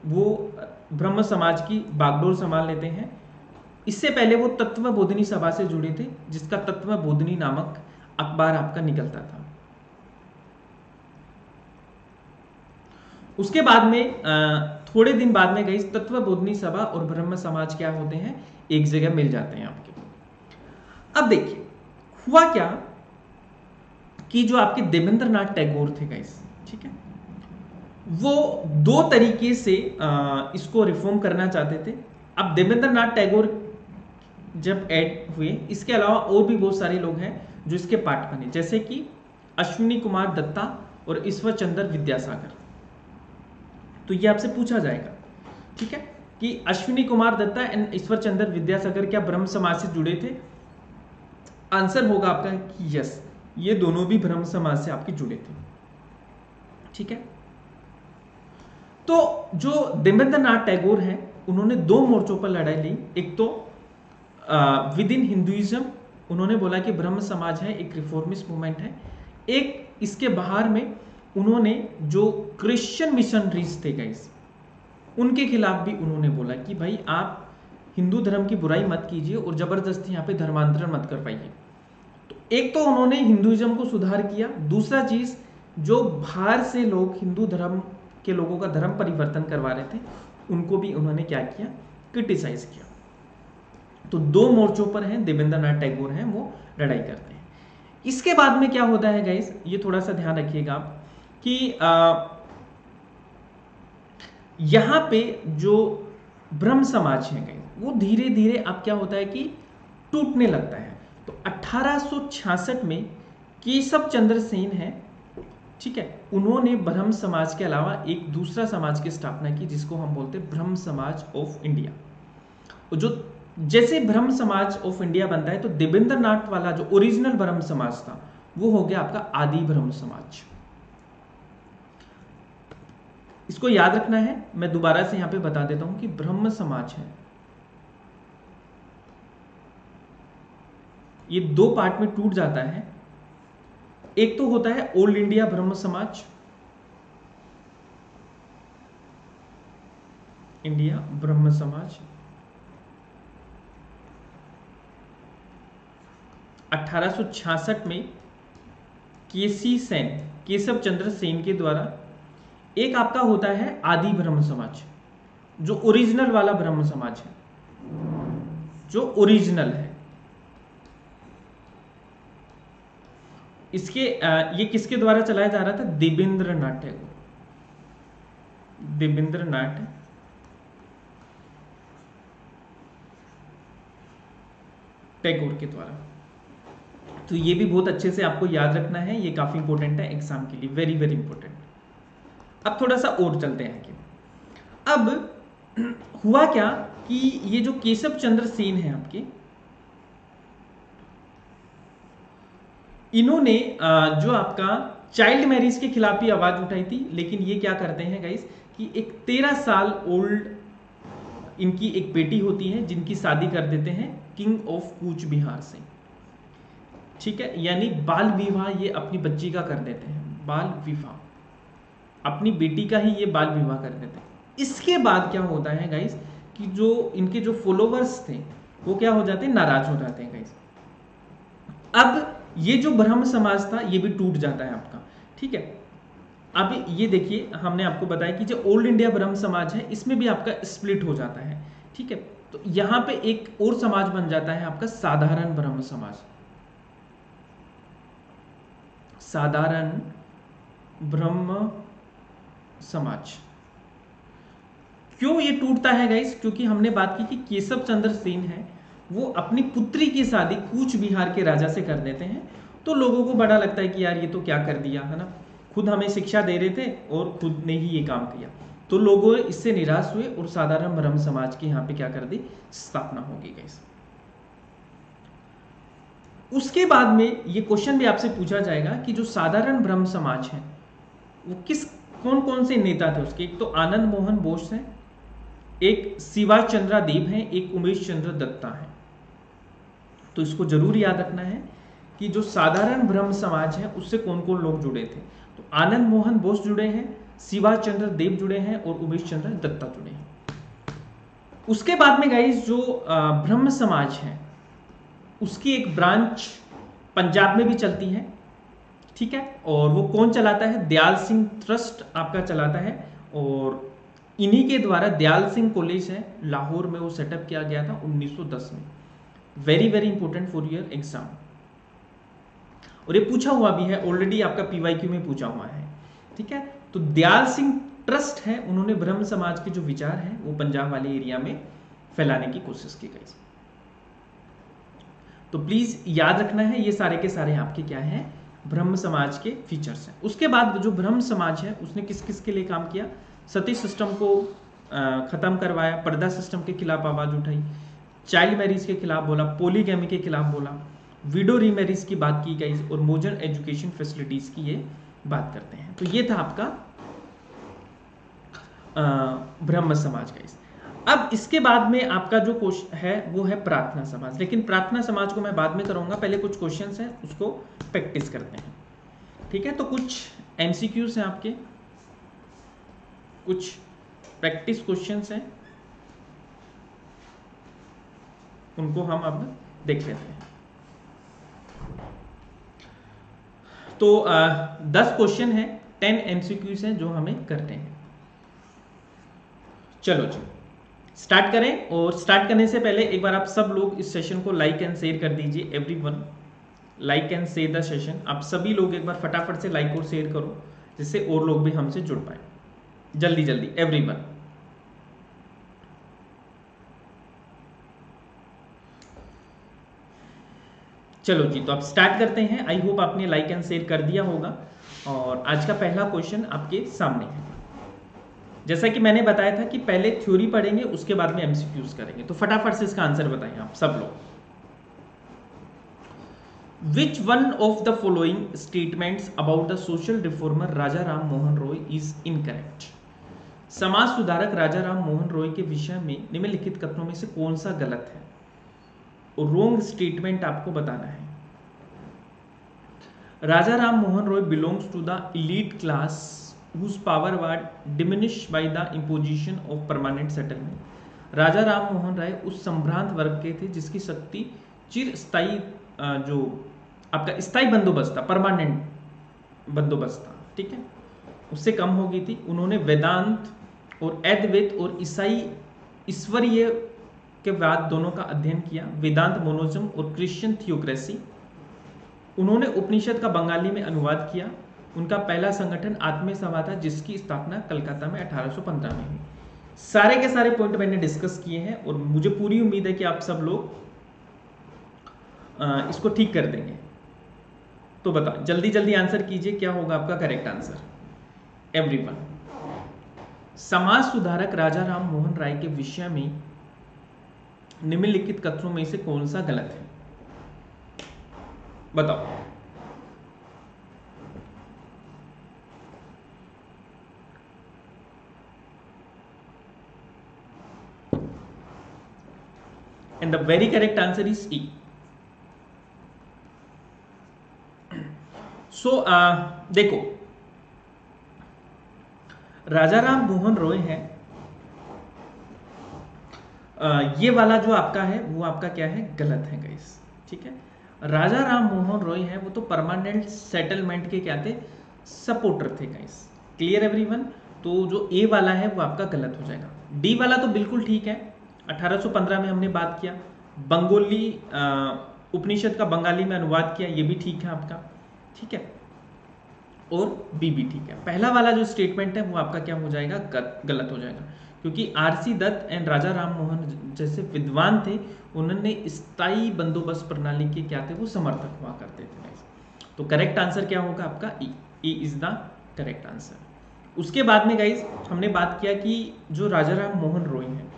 वो ब्रह्म समाज की बागडोर संभाल लेते हैं। इससे पहले वो तत्व बोधनी सभा से जुड़े थे, जिसका तत्व बोधनी नामक अखबार आपका निकलता था। उसके बाद में थोड़े दिन बाद में गई तत्व बोधनी सभा और ब्रह्म समाज क्या होते हैं, एक जगह मिल जाते हैं आपके। अब देखिए हुआ क्या कि जो आपके देवेंद्रनाथ टैगोर थे गाइस, ठीक है, वो दो तरीके से इसको रिफॉर्म करना चाहते थे। अब देवेंद्रनाथ टैगोर जब ऐड हुए, इसके अलावा और भी बहुत सारे लोग हैं जो इसके पार्ट बने, जैसे कि अश्विनी कुमार दत्ता और ईश्वर चंद्र विद्यासागर। तो ये आपसे पूछा जाएगा, ठीक है, कि अश्विनी कुमार दत्ता एंड ईश्वर चंद्र विद्यासागर क्या ब्रह्म समाज से जुड़े थे? आंसर होगा आपका कि यस, ये दोनों भी ब्रह्म समाज से आपके जुड़े थे। ठीक है, तो जो देवेंद्रनाथ टैगोर हैं, उन्होंने दो मोर्चों पर लड़ाई ली। एक तो विद इन हिंदुइज्म, उन्होंने बोला कि ब्रह्म समाज है, एक रिफॉर्मिस्ट मूवमेंट है। एक इसके बाहर में उन्होंने जो क्रिश्चियन मिशनरीज थे गाइस, उनके खिलाफ भी उन्होंने बोला कि भाई आप हिंदू धर्म की बुराई मत कीजिए और जबरदस्ती यहाँ पे धर्मांतरण मत करवाइए। तो एक तो उन्होंने हिंदुइज्म को सुधार किया, दूसरा चीज जो बाहर से लोग हिंदू धर्म के लोगों का धर्म परिवर्तन करवा रहे थे, उनको भी उन्होंने क्या किया, क्रिटिसाइज किया। तो दो मोर्चों पर हैं देवेंद्रनाथ टैगोर हैं, वो लड़ाई करते हैं। इसके बाद में क्या होता है गाइस, ये थोड़ा सा ध्यान रखिएगा आप कि यहां पे जो ब्रह्म समाज है गाइस, वो धीरे धीरे अब क्या होता है कि टूटने लगता है। तो 1866 में केशव चंद्र सेन है, ठीक है, उन्होंने ब्रह्म समाज के अलावा एक दूसरा समाज की स्थापना की जिसको हम बोलते हैं ब्रह्म समाज ऑफ इंडिया। जो जैसे ब्रह्म समाज ऑफ इंडिया बनता है, तो देवेंद्रनाथ वाला जो ओरिजिनल ब्रह्म समाज था वो हो गया आपका आदि ब्रह्म समाज। इसको याद रखना है, मैं दोबारा से यहां पे बता देता हूं कि ब्रह्म समाज है, ये दो पार्ट में टूट जाता है। एक तो होता है ओल्ड इंडिया ब्रह्म समाज, इंडिया ब्रह्म समाज 1866 में केशव चंद्र सेन के द्वारा। एक आपका होता है आदि ब्रह्म समाज, जो ओरिजिनल वाला ब्रह्म समाज है, जो ओरिजिनल है। इसके ये किसके द्वारा चलाया जा रहा था? देवेंद्रनाथ टैगोर, देवेंद्रनाथ टैगोर के द्वारा। तो ये भी बहुत अच्छे से आपको याद रखना है, ये काफी इंपॉर्टेंट है एग्जाम के लिए, वेरी वेरी इंपॉर्टेंट। अब थोड़ा सा और चलते हैं कि अब हुआ क्या कि ये जो केशव चंद्र सेन है आपके, इन्होंने जो आपका चाइल्ड मैरिज के खिलाफ भी आवाज उठाई थी, लेकिन ये क्या करते हैं गाइस कि एक 13 साल ओल्ड इनकी एक बेटी होती है जिनकी शादी कर देते हैं किंग ऑफ कूच बिहार से, ठीक है। यानी बाल विवाह ये अपनी बच्ची का कर देते हैं, बाल विवाह अपनी बेटी का ही ये बाल विवाह कर देते हैं। इसके बाद क्या होता है गाइस कि जो इनके जो फॉलोवर्स थे वो क्या हो जाते हैं, नाराज हो जाते हैं गाइस। अब ये जो ब्रह्म समाज था ये भी टूट जाता है आपका, ठीक है। अब ये देखिए हमने आपको बताया कि जो ओल्ड इंडिया ब्रह्म समाज है इसमें भी आपका स्प्लिट हो जाता है, ठीक है। तो यहां पे एक और समाज बन जाता है आपका साधारण ब्रह्म समाज, साधारण ब्रह्म समाज। क्यों ये टूटता है गाइस, क्योंकि हमने बात की कि केशव चंद्र सेन है वो अपनी पुत्री की शादी कूच बिहार के राजा से कर देते हैं। तो लोगों को बड़ा लगता है कि यार ये तो क्या कर दिया है ना, खुद हमें शिक्षा दे रहे थे और खुद ने ही ये काम किया। तो लोग इससे निराश हुए और साधारण ब्रह्म समाज की यहाँ पे क्या कर दी, स्थापना होगी गाइस। उसके बाद में ये क्वेश्चन भी आपसे पूछा जाएगा कि जो साधारण ब्रह्म समाज है वो कौन कौन से नेता थे उसके। एक तो आनंद मोहन बोस है, एक शिवा चंद्रा देव है, एक उमेश चंद्र दत्ता है। तो इसको जरूर याद रखना है कि जो साधारण ब्रह्म समाज है उससे कौन कौन लोग जुड़े थे। तो आनंद मोहन बोस जुड़े हैं, शिवा चंद्र देव जुड़े हैं और उमेश चंद्र दत्ता जुड़े हैं। उसके बाद में गाइस जो ब्रह्म समाज है उसकी एक ब्रांच पंजाब में भी चलती है, ठीक है। और वो कौन चलाता है, दयाल सिंह ट्रस्ट आपका चलाता है। और इन्हीं के द्वारा दयाल सिंह कॉलेज है लाहौर में वो सेटअप किया गया था 1910 में। Very very important for your exam, और ये पूछा हुआ भी है ऑलरेडी, आपका पीवाईक्यू में पूछा हुआ है, ठीक है। तो दयाल सिंह ट्रस्ट है, उन्होंने ब्रह्म समाज के जो विचार हैं वो पंजाब वाले एरिया में फैलाने की कोशिश की गई। तो प्लीज याद रखना है ये सारे के सारे आपके क्या हैं, ब्रह्म समाज के फीचर्स हैं। उसके बाद जो ब्रह्म समाज है उसने किस किस के लिए काम किया, सती सिस्टम को खत्म करवाया, पर्दा सिस्टम के खिलाफ आवाज उठाई, चाइल्ड मैरिज के खिलाफ बोला, पॉलीगैमी के खिलाफ बोला, विडो रीमैरिज की बात की गई और मॉडर्न एजुकेशन फैसिलिटीज की ये बात करते हैं। तो ये था आपका ब्रह्म समाज का। अब इसके बाद में आपका जो क्वेश्चन है वो है प्रार्थना समाज, लेकिन प्रार्थना समाज को मैं बाद में करूंगा, पहले कुछ क्वेश्चंस हैं उसको प्रैक्टिस करते हैं, ठीक है। तो कुछ एमसीक्यूज हैं आपके, कुछ प्रैक्टिस क्वेश्चंस हैं, उनको हम अब देख लेते हैं। तो 10 क्वेश्चन है, 10 एमसीक्यूज हैं जो हमें करने हैं। चलो जी स्टार्ट करें, और स्टार्ट करने से पहले एक बार आप सब लोग इस सेशन को लाइक एंड शेयर कर दीजिए। Everyone like and share the session. आप सभी लोग एक बार फटाफट से लाइक और शेयर करो जिससे और लोग भी हमसे जुड़ पाए। जल्दी जल्दी एवरीवन। चलो जी तो आप स्टार्ट करते हैं। आई होप आपने लाइक एंड शेयर कर दिया होगा। और आज का पहला क्वेश्चन आपके सामने है। जैसा कि मैंने बताया था कि पहले थ्योरी पढ़ेंगे उसके बाद में एमसीक्यूज करेंगे। तो फटाफट से इसका आंसर बताएं आप सब लोग। Which one of the following statements about the social reformer Raja Ram Mohan Roy is incorrect? समाज सुधारक राजा राम मोहन रॉय के विषय में निम्नलिखित कथनों में से कौन सा गलत है, और रोंग स्टेटमेंट आपको बताना है। Raja Ram Mohan Roy belongs to the elite class whose power was diminished by the imposition of permanent settlement। राजा राम मोहन राय उस संभ्रांत वर्ग के थे जिसकी शक्ति चिरस्थायी जो आपका स्थायी बंदोबस्त था, परमानेंट बंदोबस्त था, ठीक है, उससे कम हो गई थी। उन्होंने वेदांत और अद्वैत और ईसाई ईश्वरीय के वाद दोनों का अध्ययन किया, वेदांत मोनोजम और क्रिश्चियन थियोक्रेसी। उन्होंने उपनिषद का बंगाली में अनुवाद किया। उनका पहला संगठन आत्मीय सभा था जिसकी स्थापना कलकत्ता में 1815 में हुई। सारे के सारे पॉइंट मैंने डिस्कस किए हैं और मुझे पूरी उम्मीद है कि आप सब लोग इसको ठीक कर देंगे। तो बताओ जल्दी जल्दी आंसर कीजिए, क्या होगा आपका करेक्ट आंसर एवरीवन। समाज सुधारक राजा राम मोहन राय के विषय में निम्नलिखित कथनों में से कौन सा गलत है? बताओ। And the very correct answer is E. So देखो, राजा राम मोहन रॉय है, ये वाला जो आपका है वो आपका क्या है, गलत है गाइस, ठीक है। राजा राम मोहन रॉय है वो तो परमानेंट सेटलमेंट के क्या थे, सपोर्टर थे गाइस। Clear everyone? तो जो ए वाला है वो आपका गलत हो जाएगा। डी वाला तो बिल्कुल ठीक है, 1815 में हमने बात किया, बंगोली उपनिषद का बंगाली में अनुवाद किया, ये भी ठीक है आपका, ठीक है, और बी भी ठीक है। पहला वाला जो स्टेटमेंट है वो आपका क्या हो जाएगा, गलत हो जाएगा, क्योंकि आरसी दत्त एंड राजा राम मोहन जैसे विद्वान थे, उन्होंने स्थायी बंदोबस्त प्रणाली के क्या थे, वो समर्थक हुआ करते थे। तो करेक्ट आंसर क्या होगा आपका, E. E is the correct answer. उसके बाद में गाइज हमने बात किया कि जो राजा राम मोहन रॉय हैं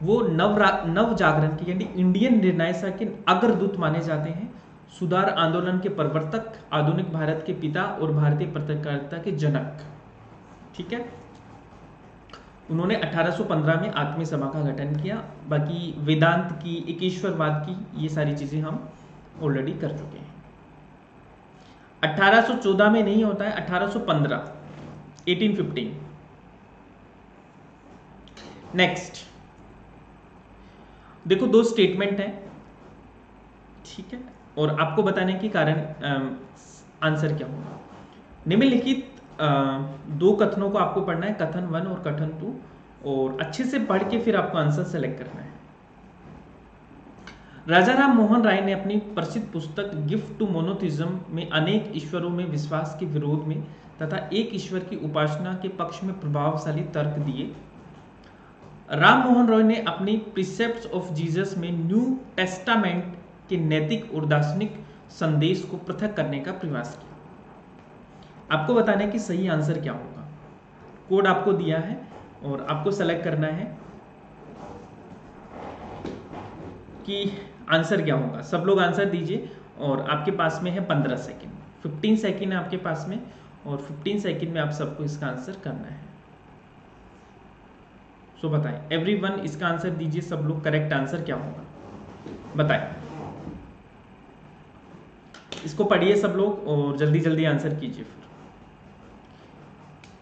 वो नव जागरण के यानी इंडियन रिनाइसा के अग्रदूत माने जाते हैं, सुधार आंदोलन के प्रवर्तक, आधुनिक भारत के पिता और भारतीय पत्रकारिता के जनक, ठीक है। उन्होंने 1815 में आत्मीय सभा का गठन किया। बाकी वेदांत की, एकेश्वरवाद की, ये सारी चीजें हम ऑलरेडी कर चुके हैं। 1814 में नहीं होता है, 1815, 1815। नेक्स्ट देखो, दो स्टेटमेंट है, ठीक है, और आपको बताने के कारण आंसर क्या होगा। निम्नलिखित दो कथनों को आपको पढ़ना है, कथन 1 और कथन 2, और अच्छे से पढ़ के फिर आपको आंसर सेलेक्ट करना है। राजा राम मोहन राय ने अपनी प्रसिद्ध पुस्तक गिफ्ट टू मोनोथिज्म में अनेक ईश्वरों में विश्वास के विरोध में तथा एक ईश्वर की उपासना के पक्ष में प्रभावशाली तर्क दिए। राम मोहन रॉय ने अपनी प्रिसेप्ट्स ऑफ जीसस में न्यू टेस्टामेंट के नैतिक और दार्शनिक संदेश को पृथक करने का प्रयास किया। आपको बताना है कि सही आंसर क्या होगा। कोड आपको दिया है और आपको सेलेक्ट करना है कि आंसर क्या होगा। सब लोग आंसर दीजिए और आपके पास में है 15 सेकंड, 15 सेकंड है आपके पास में, और 15 सेकंड में आप सबको इसका आंसर करना है। सो बताएं एवरीवन, इसका आंसर दीजिए सब लोग, करेक्ट आंसर क्या होगा बताएं। इसको पढ़िए सब लोग और जल्दी जल्दी आंसर कीजिए। फिर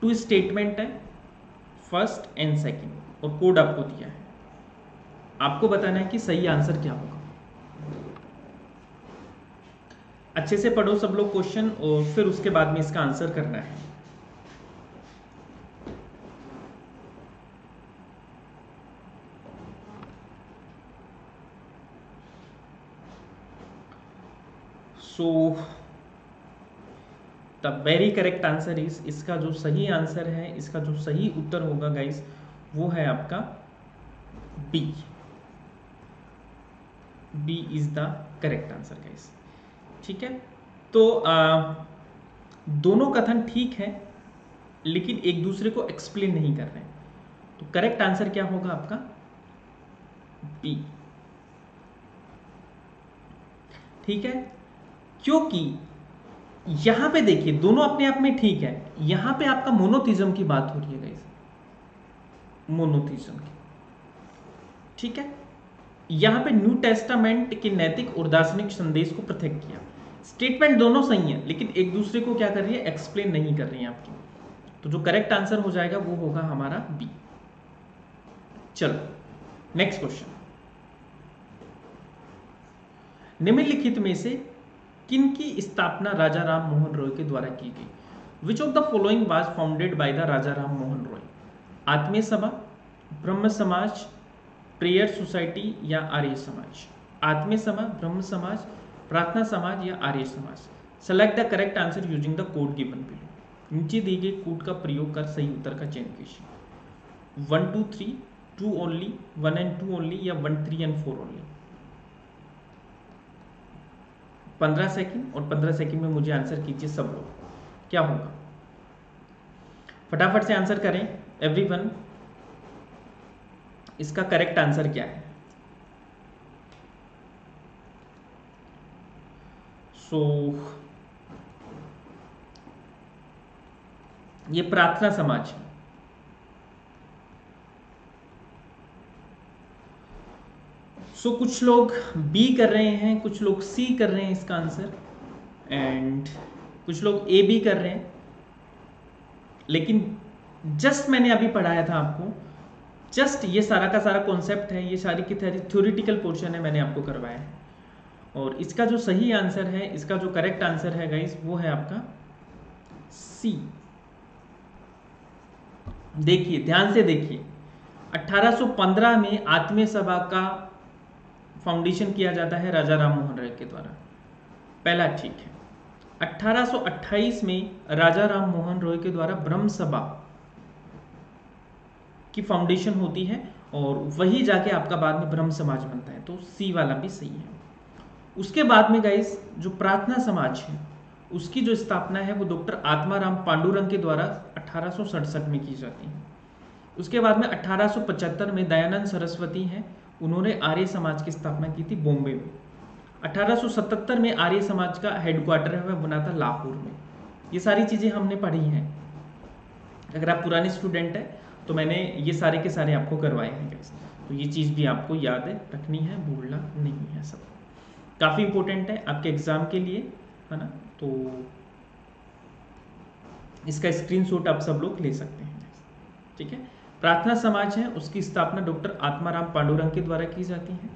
2 स्टेटमेंट है, फर्स्ट एंड सेकंड, और कोड आपको दिया है। आपको बताना है कि सही आंसर क्या होगा। अच्छे से पढ़ो सब लोग क्वेश्चन, और फिर उसके बाद में इसका आंसर करना है। सो the very correct answer is, इसका जो सही आंसर है, इसका जो सही उत्तर होगा गाइस, वो है आपका B. B is the correct answer guys, ठीक है। तो दोनों कथन ठीक है, लेकिन एक दूसरे को एक्सप्लेन नहीं कर रहे हैं। तो करेक्ट आंसर क्या होगा आपका, बी, ठीक है। क्योंकि यहां पे देखिए दोनों अपने आप में ठीक है, यहां पे आपका मोनोथिज्म की बात हो रही है गाइस, मोनोथिज्म की, ठीक है। यहां पे न्यू टेस्टामेंट के नैतिक और दार्शनिक संदेश को पृथक किया। स्टेटमेंट दोनों सही है, लेकिन एक दूसरे को क्या कर रही है, एक्सप्लेन नहीं कर रही है आपकी। तो जो करेक्ट आंसर हो जाएगा वो होगा हमारा बी। चलो नेक्स्ट क्वेश्चन। निम्नलिखित में से किन की स्थापना राजा राम मोहन रॉय के द्वारा की गई? Which of the following was founded by the Raja Ram Mohan Roy? Atmiya Sabha, ब्रह्म समाज, प्रेयर सोसाइटी या आर्य समाज? आत्मीय सभा, ब्रह्म समाज, प्रार्थना समाज या Arya Samaj? Select the correct answer using the code given below. नीचे दिए गए कोड का प्रयोग कर सही उत्तर का चयन कीजिए। 1 2 3, 2 ओनली, 1 and 2 ओनली, या 1 3 and 4 ओनली। 15 सेकंड, और 15 सेकंड में मुझे आंसर कीजिए सब लोग, क्या होगा। फटाफट से आंसर करें एवरीवन, इसका करेक्ट आंसर क्या है। सो ये प्रार्थना समाज है। सो कुछ लोग बी कर रहे हैं, कुछ लोग सी कर रहे हैं इसका आंसर, एंड कुछ लोग ए बी कर रहे हैं। लेकिन जस्ट मैंने अभी पढ़ाया था आपको, जस्ट ये सारा का सारा कॉन्सेप्ट है, ये सारी की सारी थ्योरेटिकल पोर्शन है, मैंने आपको करवाया है। और इसका जो सही आंसर है, इसका जो करेक्ट आंसर है गाइस, वो है आपका सी। देखिए, ध्यान से देखिए, 1815 में आत्मीय सभा का फाउंडेशन किया जाता है राजा राम मोहन राय के द्वारा, पहला ठीक है। 1828 में राजा राम मोहन रॉय के द्वारा ब्रह्म सभा की फाउंडेशन होती है, और वही जाके आपका बाद में ब्रह्म समाज बनता है, तो सी वाला भी सही है। उसके बाद में गाइस जो प्रार्थना समाज है, उसकी जो स्थापना है वो डॉक्टर आत्माराम पांडुरंग के द्वारा 1867 में की जाती है। उसके बाद में 1875 में दयानंद सरस्वती हैं, उन्होंने आर्य समाज की स्थापना की थी बॉम्बे में। 1877 में आर्य समाज का हेडक्वार्टर है वह बना था लाहौर में। ये सारी चीज़ें हमने पढ़ी हैं, अगर आप पुराने स्टूडेंट हैं तो मैंने ये सारे के सारे आपको करवाए हैं गाइस, तो ये चीज़ भी आपको याद रखनी है, भूलना नहीं है। सब काफ़ी इंपॉर्टेंट है आपके एग्जाम के लिए, है ना। तो इसका स्क्रीनशॉट आप सब लोग ले सकते हैं, ठीक है। प्रार्थना समाज है, उसकी स्थापना डॉक्टर आत्माराम पांडुरंग के द्वारा की जाती है,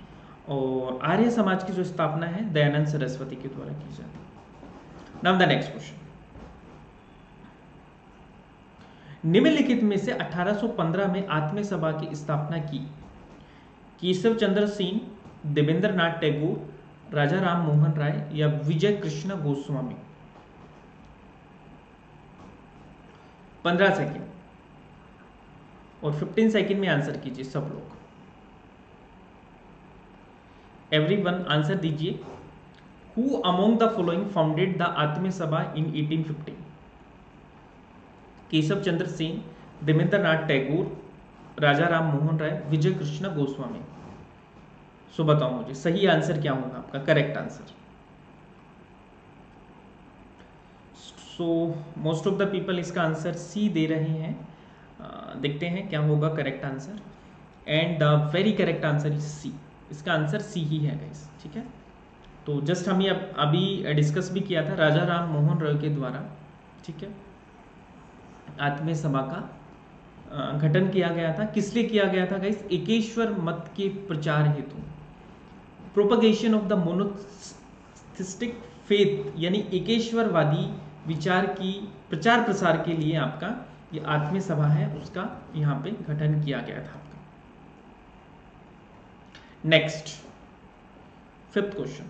और आर्य समाज की जो स्थापना है दयानंद सरस्वती के द्वारा की जाती है। नाउ द नेक्स्ट क्वेश्चन, निम्नलिखित में से 1815 में आत्मीय सभा की स्थापना की केशव चंद्र सेन, देवेंद्र नाथ टैगोर, राजा राम मोहन राय या विजय कृष्ण गोस्वामी? 15 सेकेंड और 15 सेकेंड में आंसर कीजिए सब लोग। एवरीवन आंसर दीजिए। Who among the following founded the आत्मीय सभा इन 1815? केशव चंद्र सेन, देवेंद्र नाथ टैगोर, राजा राम मोहन राय, विजय कृष्ण गोस्वामी। सो बताओ मुझे सही आंसर क्या होगा आपका, correct answer. So most of the people इसका आंसर सी दे रहे हैं, देखते हैं क्या होगा correct answer. And the very correct answer is C, इसका आंसर सी ही है गाइस, ठीक है। तो जस्ट हम ये अभी डिस्कस भी किया था, राजा राम मोहन रॉय के द्वारा, ठीक है, आत्मीय सभा का गठन किया गया था। किस लिए किया गया था गाइस? एकेश्वर मत के प्रचार हेतु, propagation of the monotheistic faith, यानी एकेश्वरवादी विचार की प्रचार प्रसार के लिए आपका ये आत्मीय सभा है, उसका यहाँ पे गठन किया गया था आपका। नेक्स्ट, फिफ्थ क्वेश्चन,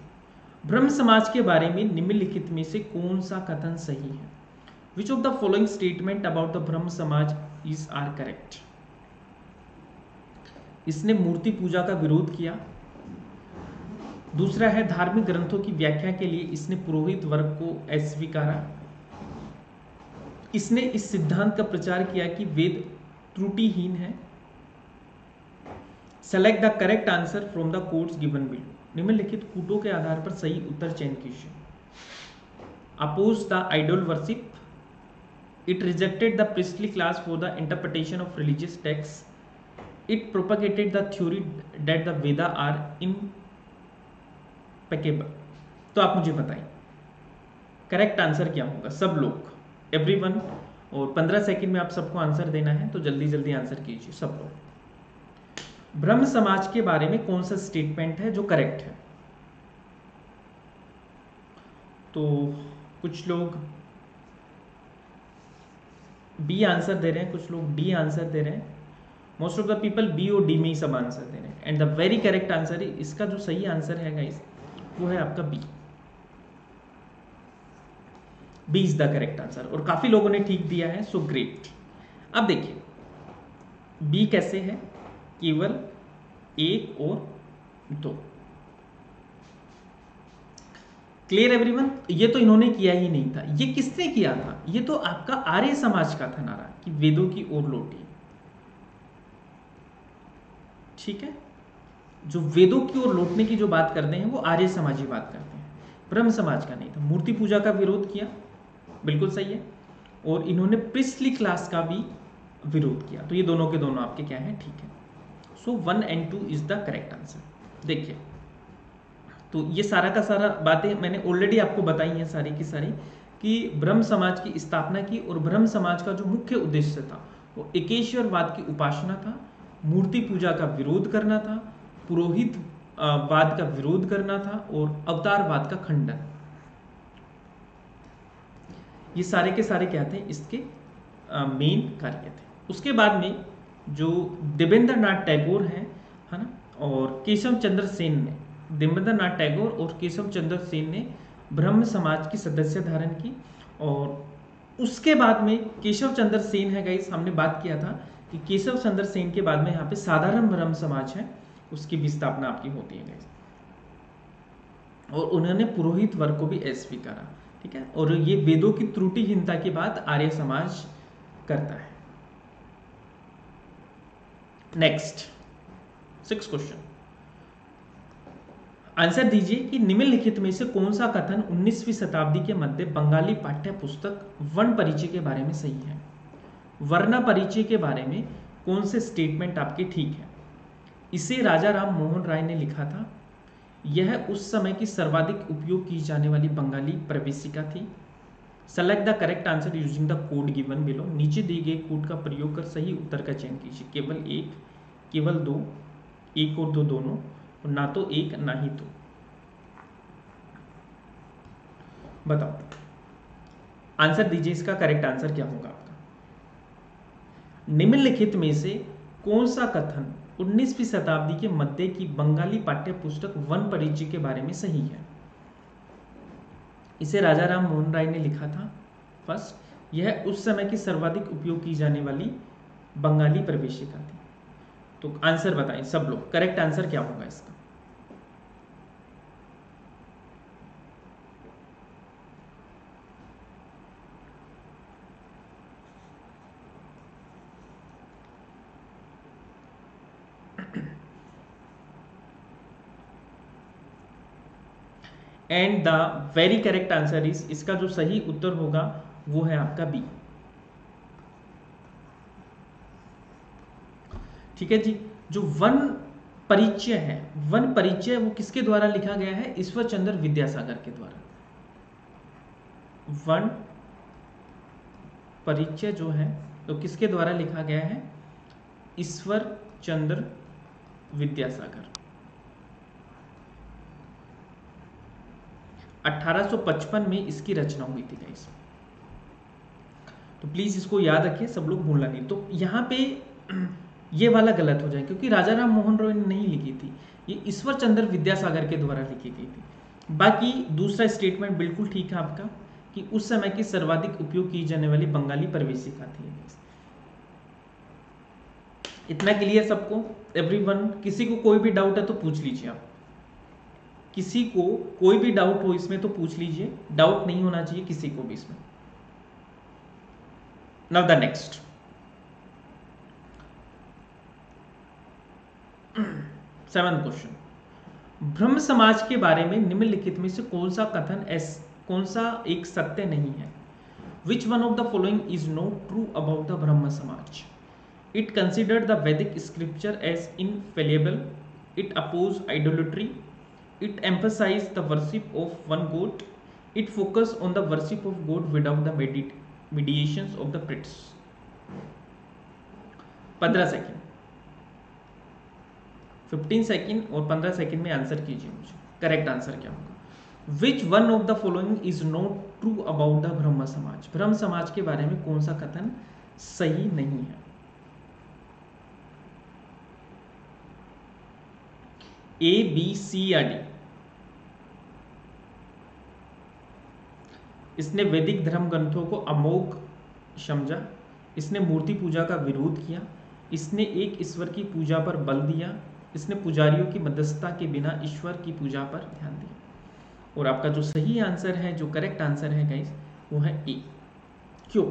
ब्रह्म समाज के बारे में निम्नलिखित में से कौन सा कथन सही है? विच of the following statement about the Brahmo समाज इज आर करेक्ट? इसने मूर्ति पूजा का विरोध किया। दूसरा है, धार्मिक ग्रंथों की व्याख्या के लिए इसने पुरोहित वर्ग को अस्वीकारा। इसने इस सिद्धांत का प्रचार किया कि वेद त्रुटिहीन है। Select the correct answer from the codes given below. निम्नलिखित कूटों के आधार पर सही उत्तर चयन कीजिए। Oppose the idol worship, it rejected the priestly class for the interpretation of religious text, it propagated the theory that the Veda are impeccable. तो आप मुझे बताइए करेक्ट आंसर क्या होगा सब लोग, एवरीवन। और 15 सेकंड में आप सबको आंसर देना है, तो जल्दी जल्दी आंसर कीजिए सब लोग। ब्रह्म समाज के बारे में कौन सा स्टेटमेंट है जो करेक्ट है? तो कुछ लोग बी आंसर दे रहे हैं, कुछ लोग डी आंसर दे रहे हैं। Most of the people be और डी में ही सब आंसर दे रहे हैं। And the very correct answer है, इसका जो सही आंसर है गाइस वो है आपका B. B is the correct answer, और काफी लोगों ने ठीक दिया है, सो ग्रेट। अब देखिए बी कैसे है, केवल 1 और 2। Clear everyone? ये तो इन्होंने किया ही नहीं था। ये किसने किया था? ये तो आपका आर्य समाज का था नारा कि वेदों की ओर लौटिए, ठीक है। जो वेदों की ओर लौटने की जो बात करते हैं वो आर्य समाजी बात करते हैं। ब्रह्म समाज का नहीं था। मूर्ति पूजा का विरोध किया, बिल्कुल सही है, और इन्होंने प्रिस्टली क्लास का भी विरोध किया। तो ये दोनों के दोनों आपके क्या है, ठीक है। सो 1 and 2 is the correct answer. देखिए, तो ये सारा का सारा बातें मैंने ऑलरेडी आपको बताई हैं सारी की सारी, कि ब्रह्म समाज की स्थापना की, और ब्रह्म समाज का जो मुख्य उद्देश्य था वो एकेश्वरवाद की उपासना था, मूर्ति पूजा का विरोध करना था, पुरोहित वाद का विरोध करना था, और अवतारवाद का खंडन। ये सारे के सारे क्या थे, इसके मेन कार्य थे। उसके बाद में जो देवेंद्रनाथ टैगोर हैं, है ना, और केशव चंद्र सेन ने, देवेंद्रनाथ टैगोर और केशव चंद्र सेन ने ब्रह्म समाज की सदस्य धारण की। और उसके बाद में केशव चंद्र सेन है गाइस, हमने बात किया था कि केशव चंद्र सेन के बाद में यहाँ पे साधारण ब्रह्म समाज है, उसकी भी स्थापना आपकी होती है गाइस, और उन्होंने पुरोहित वर्ग को भी स्वीकारा, ठीक है। और ये वेदों की त्रुटिहीनता की बात आर्य समाज करता है। नेक्स्ट 6 क्वेश्चन, आंसर दीजिए कि निम्नलिखित में से कौन सा कथन 19वीं शताब्दी के मध्य बंगाली पाठ्य पुस्तक वर्ण परिचय के बारे में सही है। वर्ण परिचय के बारे में कौन से स्टेटमेंट आपके ठीक है। इसे राजा राम मोहन राय ने लिखा था। यह उस समय की सर्वाधिक उपयोग की जाने वाली बंगाली प्रवेशिका थी। Select the correct answer using the code given below. नीचे दिए गए कोड का प्रयोग कर सही उत्तर का चयन कीजिए। केवल एक, केवल दो, एक और दो दोनों, और ना तो एक ना ही दो। बताओ आंसर दीजिए, इसका करेक्ट आंसर क्या होगा आपका। निम्नलिखित में से कौन सा कथन 19वीं शताब्दी के मध्य की बंगाली पाठ्य पुस्तक वन परिचय के बारे में सही है। इसे राजा राम मोहन राय ने लिखा था। फर्स्ट, यह उस समय की सर्वाधिक उपयोग की जाने वाली बंगाली प्रवेशिका थी। तो आंसर बताएं सब लोग, करेक्ट आंसर क्या होगा इसका। And the very correct answer is, इसका जो सही उत्तर होगा वो है आपका बी। ठीक है जी। जो वन परिचय है, वन परिचय वो किसके द्वारा लिखा गया है, ईश्वर चंद्र विद्यासागर के द्वारा। वन परिचय जो है तो किसके द्वारा लिखा गया है, ईश्वर चंद्र विद्यासागर। 1855 में इसकी रचना हुई थी गाइस। तो प्लीज इसको याद रखिए, सब लोग भूलना नहीं। तो यहाँ पे ये वाला गलत हो जाए, क्योंकि राजा राम मोहन रॉय ने नहीं लिखी थी, ये ईश्वर चंद्र विद्यासागर के द्वारा लिखी गई थी। बाकी दूसरा स्टेटमेंट बिल्कुल ठीक है आपका, कि उस समय की सर्वाधिक उपयोग की जाने वाली बंगाली प्रवेशिका थी। इतना क्लियर सबको, एवरीवन। किसी को कोई भी डाउट है तो पूछ लीजिए आप, किसी को कोई भी डाउट हो इसमें तो पूछ लीजिए, डाउट नहीं होना चाहिए किसी को भी इसमें। Now the next 7th question, ब्रह्म समाज के बारे में निम्नलिखित में से कौन सा एक सत्य नहीं है। Which one of the following is not true about the Brahmo Samaj. It considered the Vedic scripture as infallible, it opposed idolatry, it emphasized the worship of one god, it focused on the worship of god without the mediations of the priests। 15 second, 15 second और 15 second में answer कीजिए मुझे, correct answer क्या होगा। विच one of the following is not true about the Brahmo समाज। ब्रह्म समाज के बारे में कौन सा कथन सही नहीं है। ए, बी, सी या डी। इसने वैदिक धर्म ग्रंथों को अमोघ समझा, इसने मूर्ति पूजा का विरोध किया, इसने एक ईश्वर की पूजा पर बल दिया, इसने पुजारियों की मध्यस्थता के बिना ईश्वर की पूजा पर ध्यान दिया। और आपका जो सही आंसर है, जो करेक्ट आंसर है गाइस, वो है ए। क्यों?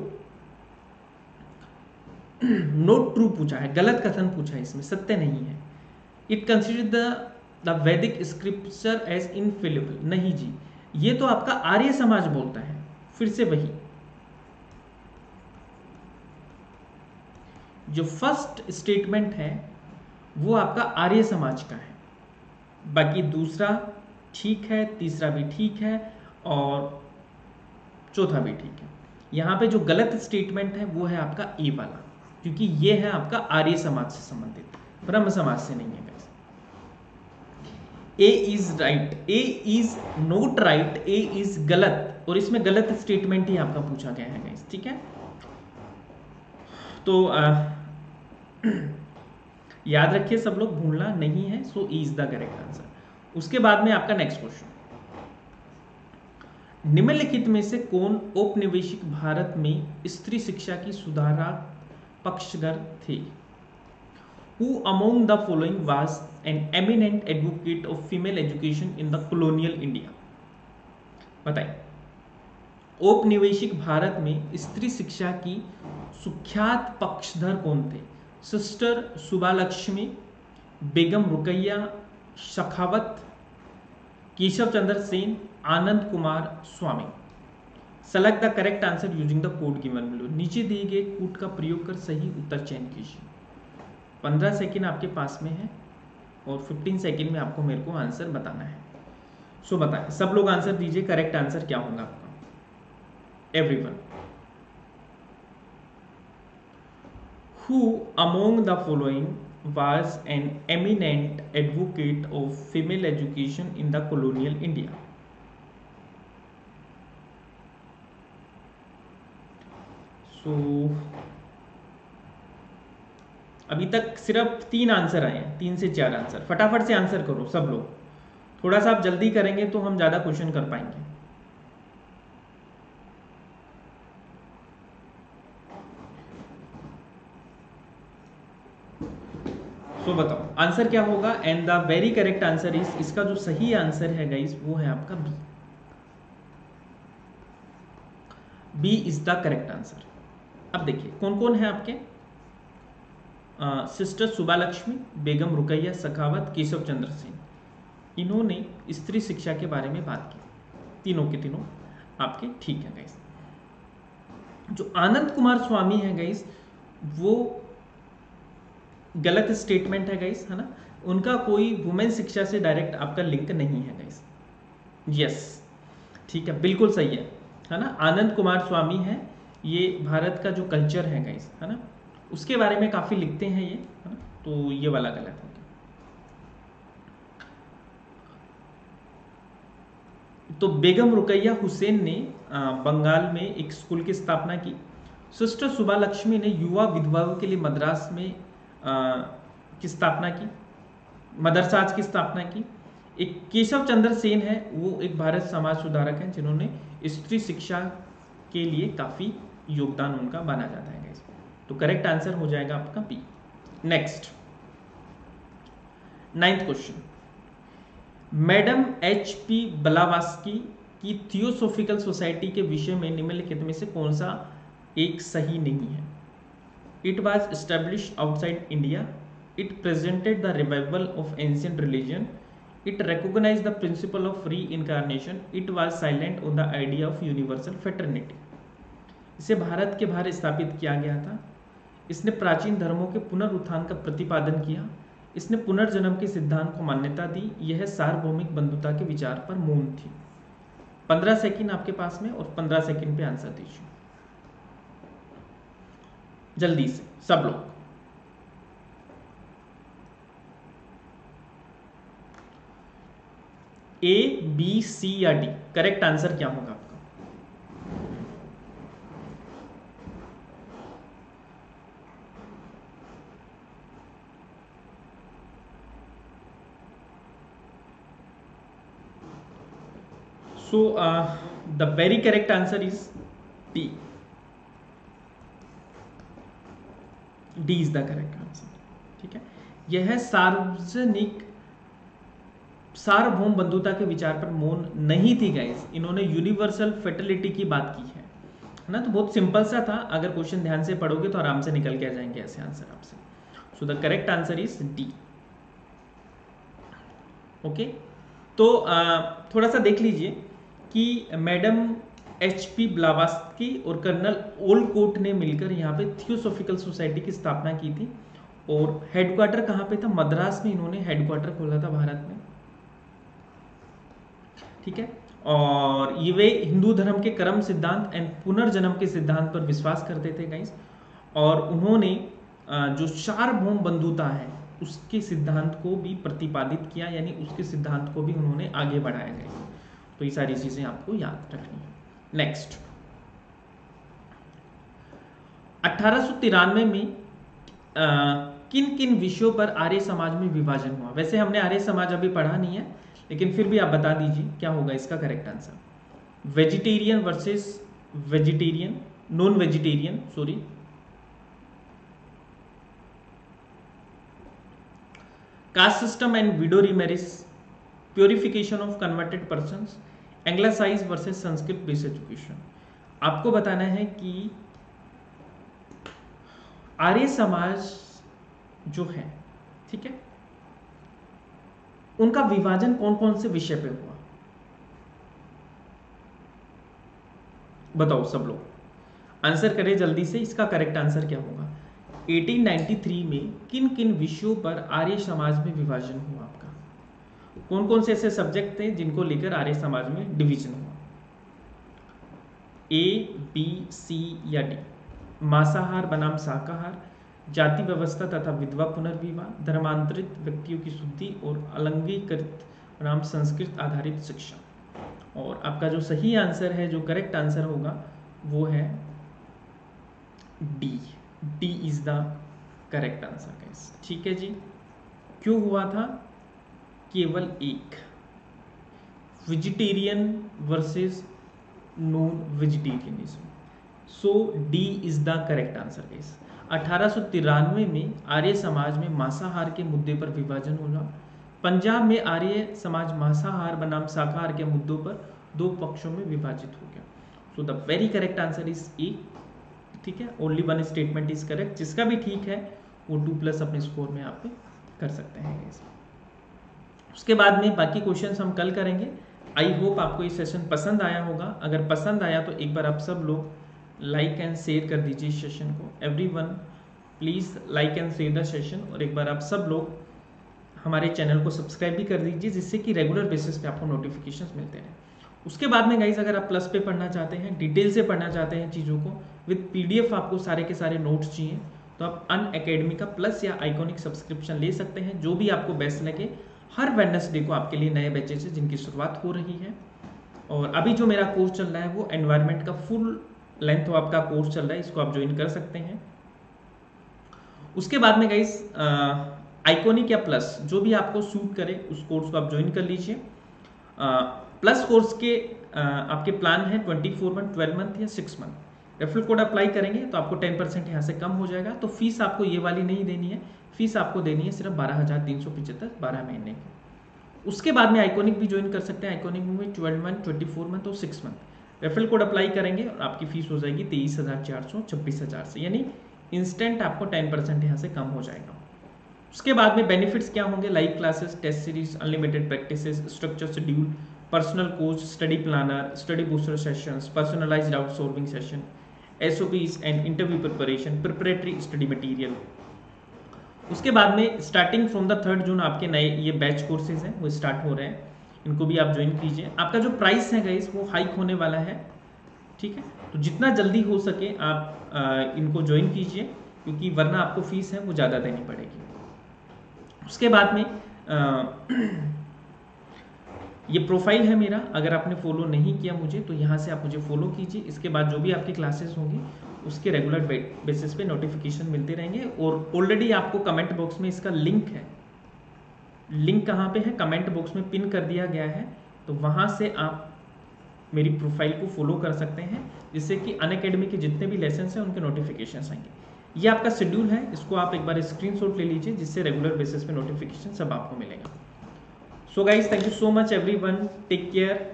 नॉट ट्रू पूछा है, गलत कथन पूछा है, इसमें सत्य नहीं है। It consider the Vedic scripture as infallible, नहीं जी, ये तो आपका आर्य समाज बोलता है। फिर से वही, जो फर्स्ट स्टेटमेंट है वो आपका आर्य समाज का है, बाकी दूसरा ठीक है, तीसरा भी ठीक है और चौथा भी ठीक है। यहाँ पे जो गलत स्टेटमेंट है वो है आपका ए वाला, क्योंकि ये है आपका आर्य समाज से संबंधित, ब्रह्म समाज से नहीं है guys. A is right, A is not right, A is गलत, और इसमें गलत स्टेटमेंट ही आपका पूछा गया है गाइस, ठीक है। तो याद रखिए सब लोग, भूलना नहीं है। So E is the correct answer. उसके बाद में आपका नेक्स्ट क्वेश्चन, निम्नलिखित में से कौन औपनिवेशिक भारत में स्त्री शिक्षा की सुधारक पक्षधर थे? Who among the following was an eminent advocate of female education in the colonial India? बताइए, औपनिवेशिक भारत में स्त्री शिक्षा की सुख्यात पक्षधर कौन थे? Sister Subbalakshmi, Begum Ruqaiya Sakhawat, Keshab Chandra Sen, Ananda Coomaraswamy. Select the correct answer using the code given below. नीचे दिए गए कोड का प्रयोग कर सही उत्तर चयन कीजिए। 15 सेकेंड आपके पास में है और 15 सेकेंड में आपको मेरे को आंसर बताना है। सो बताएं, सब लोग आंसर दीजिए, करेक्ट आंसर क्या होगा आपका? Everyone, who among the following was an eminent advocate of female education in the colonial India? So अभी तक सिर्फ 3 आंसर आए हैं, 3 से 4 आंसर। फटाफट से आंसर करो सब लोग, थोड़ा सा आप जल्दी करेंगे तो हम ज्यादा क्वेश्चन कर पाएंगे। सो बताओ आंसर क्या होगा? And the very correct answer is, इसका जो सही आंसर है गाइस वो है आपका B. B is the correct answer. अब देखिए कौन कौन है आपके, सिस्टर सुबालक्ष्मी, बेगम रुकैया सखावत, केशव चंद्र सेन, इन्होंने स्त्री शिक्षा के बारे में बात की। तीनों के तीनों आपके ठीक है गाइस। जो आनंद कुमार स्वामी है गाइस वो गलत स्टेटमेंट है गाइस, है ना। उनका कोई वुमेन शिक्षा से डायरेक्ट आपका लिंक नहीं है गाइस। यस ठीक है, बिल्कुल सही है ना। आनंद कुमार स्वामी है, ये भारत का जो कल्चर है गाइस, है ना, उसके बारे में काफी लिखते हैं ये, है ना। तो ये वाला गलत हो गया। तो बेगम रुकैया हुसैन ने बंगाल में एक स्कूल की स्थापना की। सिस्टर सुबालक्ष्मी ने युवा विधवाओं के लिए मद्रास में की स्थापना की, मदरसाज की स्थापना की। एक केशव चंद्र सेन है, वो एक भारत समाज सुधारक हैं जिन्होंने स्त्री शिक्षा के लिए काफी योगदान उनका माना जाता है गाइस। तो करेक्ट आंसर हो जाएगा आपका B. Next 9th question, madam H P. Blavatsky की थियोसोफिकल सोसाइटी के विषय में निम्नलिखित में से कौन सा एक सही नहीं है? It was established outside India. It presented the revival of ancient religion. It recognized the principle of reincarnation. It was silent on the idea of universal fraternity. इसे भारत के बाहर स्थापित किया गया था। इसने प्राचीन धर्मों के पुनरुत्थान का प्रतिपादन किया। इसने पुनर्जन्म के सिद्धांत को मान्यता दी। यह सार्वभौमिक बंधुता के विचार पर मौन थी। 15 सेकंड आपके पास में और 15 सेकंड पे आंसर दीजिए जल्दी से सब लोग। ए, बी, सी या डी, करेक्ट आंसर क्या होगा आपका? So the very correct answer is B. D is the correct answer. ठीक है, यह सार्वभौम बंधुता के विचार पर मौन नहीं थी गाइस। इन्होंने यूनिवर्सल फर्टिलिटी की बात की है ना। तो बहुत सिंपल सा था, अगर क्वेश्चन ध्यान से पढ़ोगे तो आराम से निकल के आ जाएंगे ऐसे आंसर आपसे। So the correct answer is D. Okay, तो थोड़ा सा देख लीजिए कि मैडम HP ब्लावात्स्की और कर्नल ओलकोट ने मिलकर यहाँ पे थियोसॉफिकल सोसाइटी की स्थापना की थी। और हेडक्वार्टर कहाँ पे था? मद्रास में इन्होंने हेडक्वार्टर खोला था भारत में, ठीक है। और ये वे हिंदू धर्म के कर्म सिद्धांत एंड पुनर्जन्म के सिद्धांत पर विश्वास करते थे गाइस। और उन्होंने जो सार्वभौम बंधुता है उसके सिद्धांत को भी प्रतिपादित किया, यानी उसके सिद्धांत को भी उन्होंने आगे बढ़ाया गया। तो ये सारी चीजें आपको याद रखनी है। नेक्स्ट, 1893 में किन किन विषयों पर आर्य समाज में विभाजन हुआ? वैसे हमने आर्य समाज अभी पढ़ा नहीं है, लेकिन फिर भी आप बता दीजिए क्या होगा इसका correct answer. Vegetarian versus vegetarian, non vegetarian, sorry, caste system and window remarriage, purification of converted persons, anglicised versus Sanskrit based education. आपको बताना है कि आर्य समाज जो है, ठीक है, उनका विभाजन कौन कौन से विषय पे हुआ? बताओ सब लोग आंसर करें जल्दी से, इसका करेक्ट आंसर क्या होगा? 1893 में किन किन विषयों पर आर्य समाज में विभाजन हुआ? आपका कौन कौन से ऐसे सब्जेक्ट थे जिनको लेकर आर्य समाज में डिवीजन हुआ? A, B, C या D? मांसाहार बनाम शाकाहार, जाति व्यवस्था तथा विधवा पुनर्विवाह, धर्मांतरित व्यक्तियों की शुद्धि और अलंघीकृत बनाम संस्कृत आधारित शिक्षा। और आपका जो सही आंसर है, जो करेक्ट आंसर होगा वो है D. D is the correct answer guys, ठीक है जी। क्यों हुआ था? केवल एक, vegetarian versus non vegetarianism. So D is the correct answer guys. 1893 में आर्य समाज में मांसाहार के मुद्दे पर विभाजन हुआ। पंजाब में आर्य समाज मांसाहार बनाम शाकाहार के मुद्दों पर दो पक्षों में विभाजित हो गया। सो the very correct answer is a, ठीक है। Only one statement is correct. जिसका भी ठीक है वो 2+ अपने स्कोर में आप कर सकते हैं। उसके बाद में बाकी क्वेश्चंस हम कल करेंगे। आई होप आपको ये सेशन पसंद आया होगा। अगर पसंद आया तो एक बार आप सब लोग लाइक एंड शेयर कर दीजिए इस सेशन को। Everyone please like and share the session. और एक बार आप सब लोग हमारे चैनल को सब्सक्राइब भी कर दीजिए, जिससे कि रेगुलर बेसिस पे आपको नोटिफिकेशंस मिलते रहें। उसके बाद में गाइस, अगर आप प्लस पे पढ़ना चाहते हैं, डिटेल से पढ़ना चाहते हैं चीज़ों को, विद PDF आपको सारे के सारे नोट्स चाहिए, तो आप अनअकैडमी का प्लस या आइकॉनिक सब्सक्रिप्शन ले सकते हैं, जो भी आपको बेस्ट लगे। हर वेडनेसडे को आपके लिए नए बैचेस हैं जिनकी शुरुआत हो रही है। और अभी जो मेरा कोर्स चल रहा है वो एनवायरनमेंट का फुल लेंथ आपका कोर्स चल रहा है, इसको आप ज्वाइन कर सकते हैं। उसके बाद में गाइस, आइकॉनिक या प्लस जो भी आपको सूट करे उस कोर्स को आप ज्वाइन कर लीजिए। प्लस कोर्स के आपके प्लान है 24 मंथ, 12 मंथ या 6 मंथ। रेफरल कोड अप्लाई करेंगे तो आपको 10% यहाँ से कम हो जाएगा। तो फीस आपको ये वाली नहीं देनी है, फीस आपको देनी है सिर्फ 12,375 12 महीने की। उसके बाद में आइकॉनिक भी ज्वाइन कर सकते हैं। आइकॉनिक में 12 मंथ, 24 मंथ और 6 मंथ। रेफरल कोड अप्लाई करेंगे और आपकी फीस हो जाएगी 23,400 26,000 से, यानी इंस्टेंट आपको 10% यहाँ से कम हो जाएगा। उसके बाद में बेनिफिट्स क्या होंगे? Live classes, test series, unlimited practices, structure schedule, personal coach, study planner, study booster sessions, personalised doubt solving session, SOPs and interview preparation, preparatory study material. उसके बाद में स्टार्टिंग फ्रॉम द 3 जून आपके नए ये बैच कोर्सेज हैं वो start हो रहे हैं, इनको भी आप ज्वाइन कीजिए। आपका जो प्राइस है गाइस वो हाइक होने वाला है, ठीक है। तो जितना जल्दी हो सके आप इनको ज्वाइन कीजिए, क्योंकि वरना आपको फीस है वो ज़्यादा देनी पड़ेगी। उसके बाद में ये प्रोफाइल है मेरा, अगर आपने फॉलो नहीं किया मुझे तो यहाँ से आप मुझे फॉलो कीजिए। इसके बाद जो भी आपकी क्लासेस होंगी उसके रेगुलर बेसिस पे नोटिफिकेशन मिलते रहेंगे। और ऑलरेडी आपको कमेंट बॉक्स में इसका लिंक है, लिंक कहाँ पे है? कमेंट बॉक्स में पिन कर दिया गया है, तो वहाँ से आप मेरी प्रोफाइल को फॉलो कर सकते हैं, जिससे कि अनअकैडमी के जितने भी लेसन हैं उनके नोटिफिकेशन आएंगे। ये आपका शेड्यूल है, इसको आप एक बार स्क्रीनशॉट ले लीजिए, जिससे रेगुलर बेसिस पे नोटिफिकेशन सब आपको मिलेगा। So guys, thank you so much everyone, take care.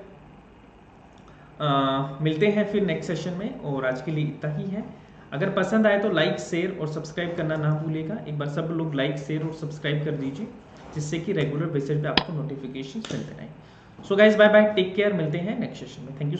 मिलते हैं फिर नेक्स्ट सेशन में, और आज के लिए इतना ही है। अगर पसंद आए तो लाइक, शेयर और सब्सक्राइब करना ना भूलिएगा। एक बार सब लोग लाइक, शेयर और सब्सक्राइब कर दीजिए, जिससे कि रेगुलर बेसिस पे आपको नोटिफिकेशन मिलते रहें। So guys bye bye, take care, मिलते हैं नेक्स्ट सेशन में। Thank you.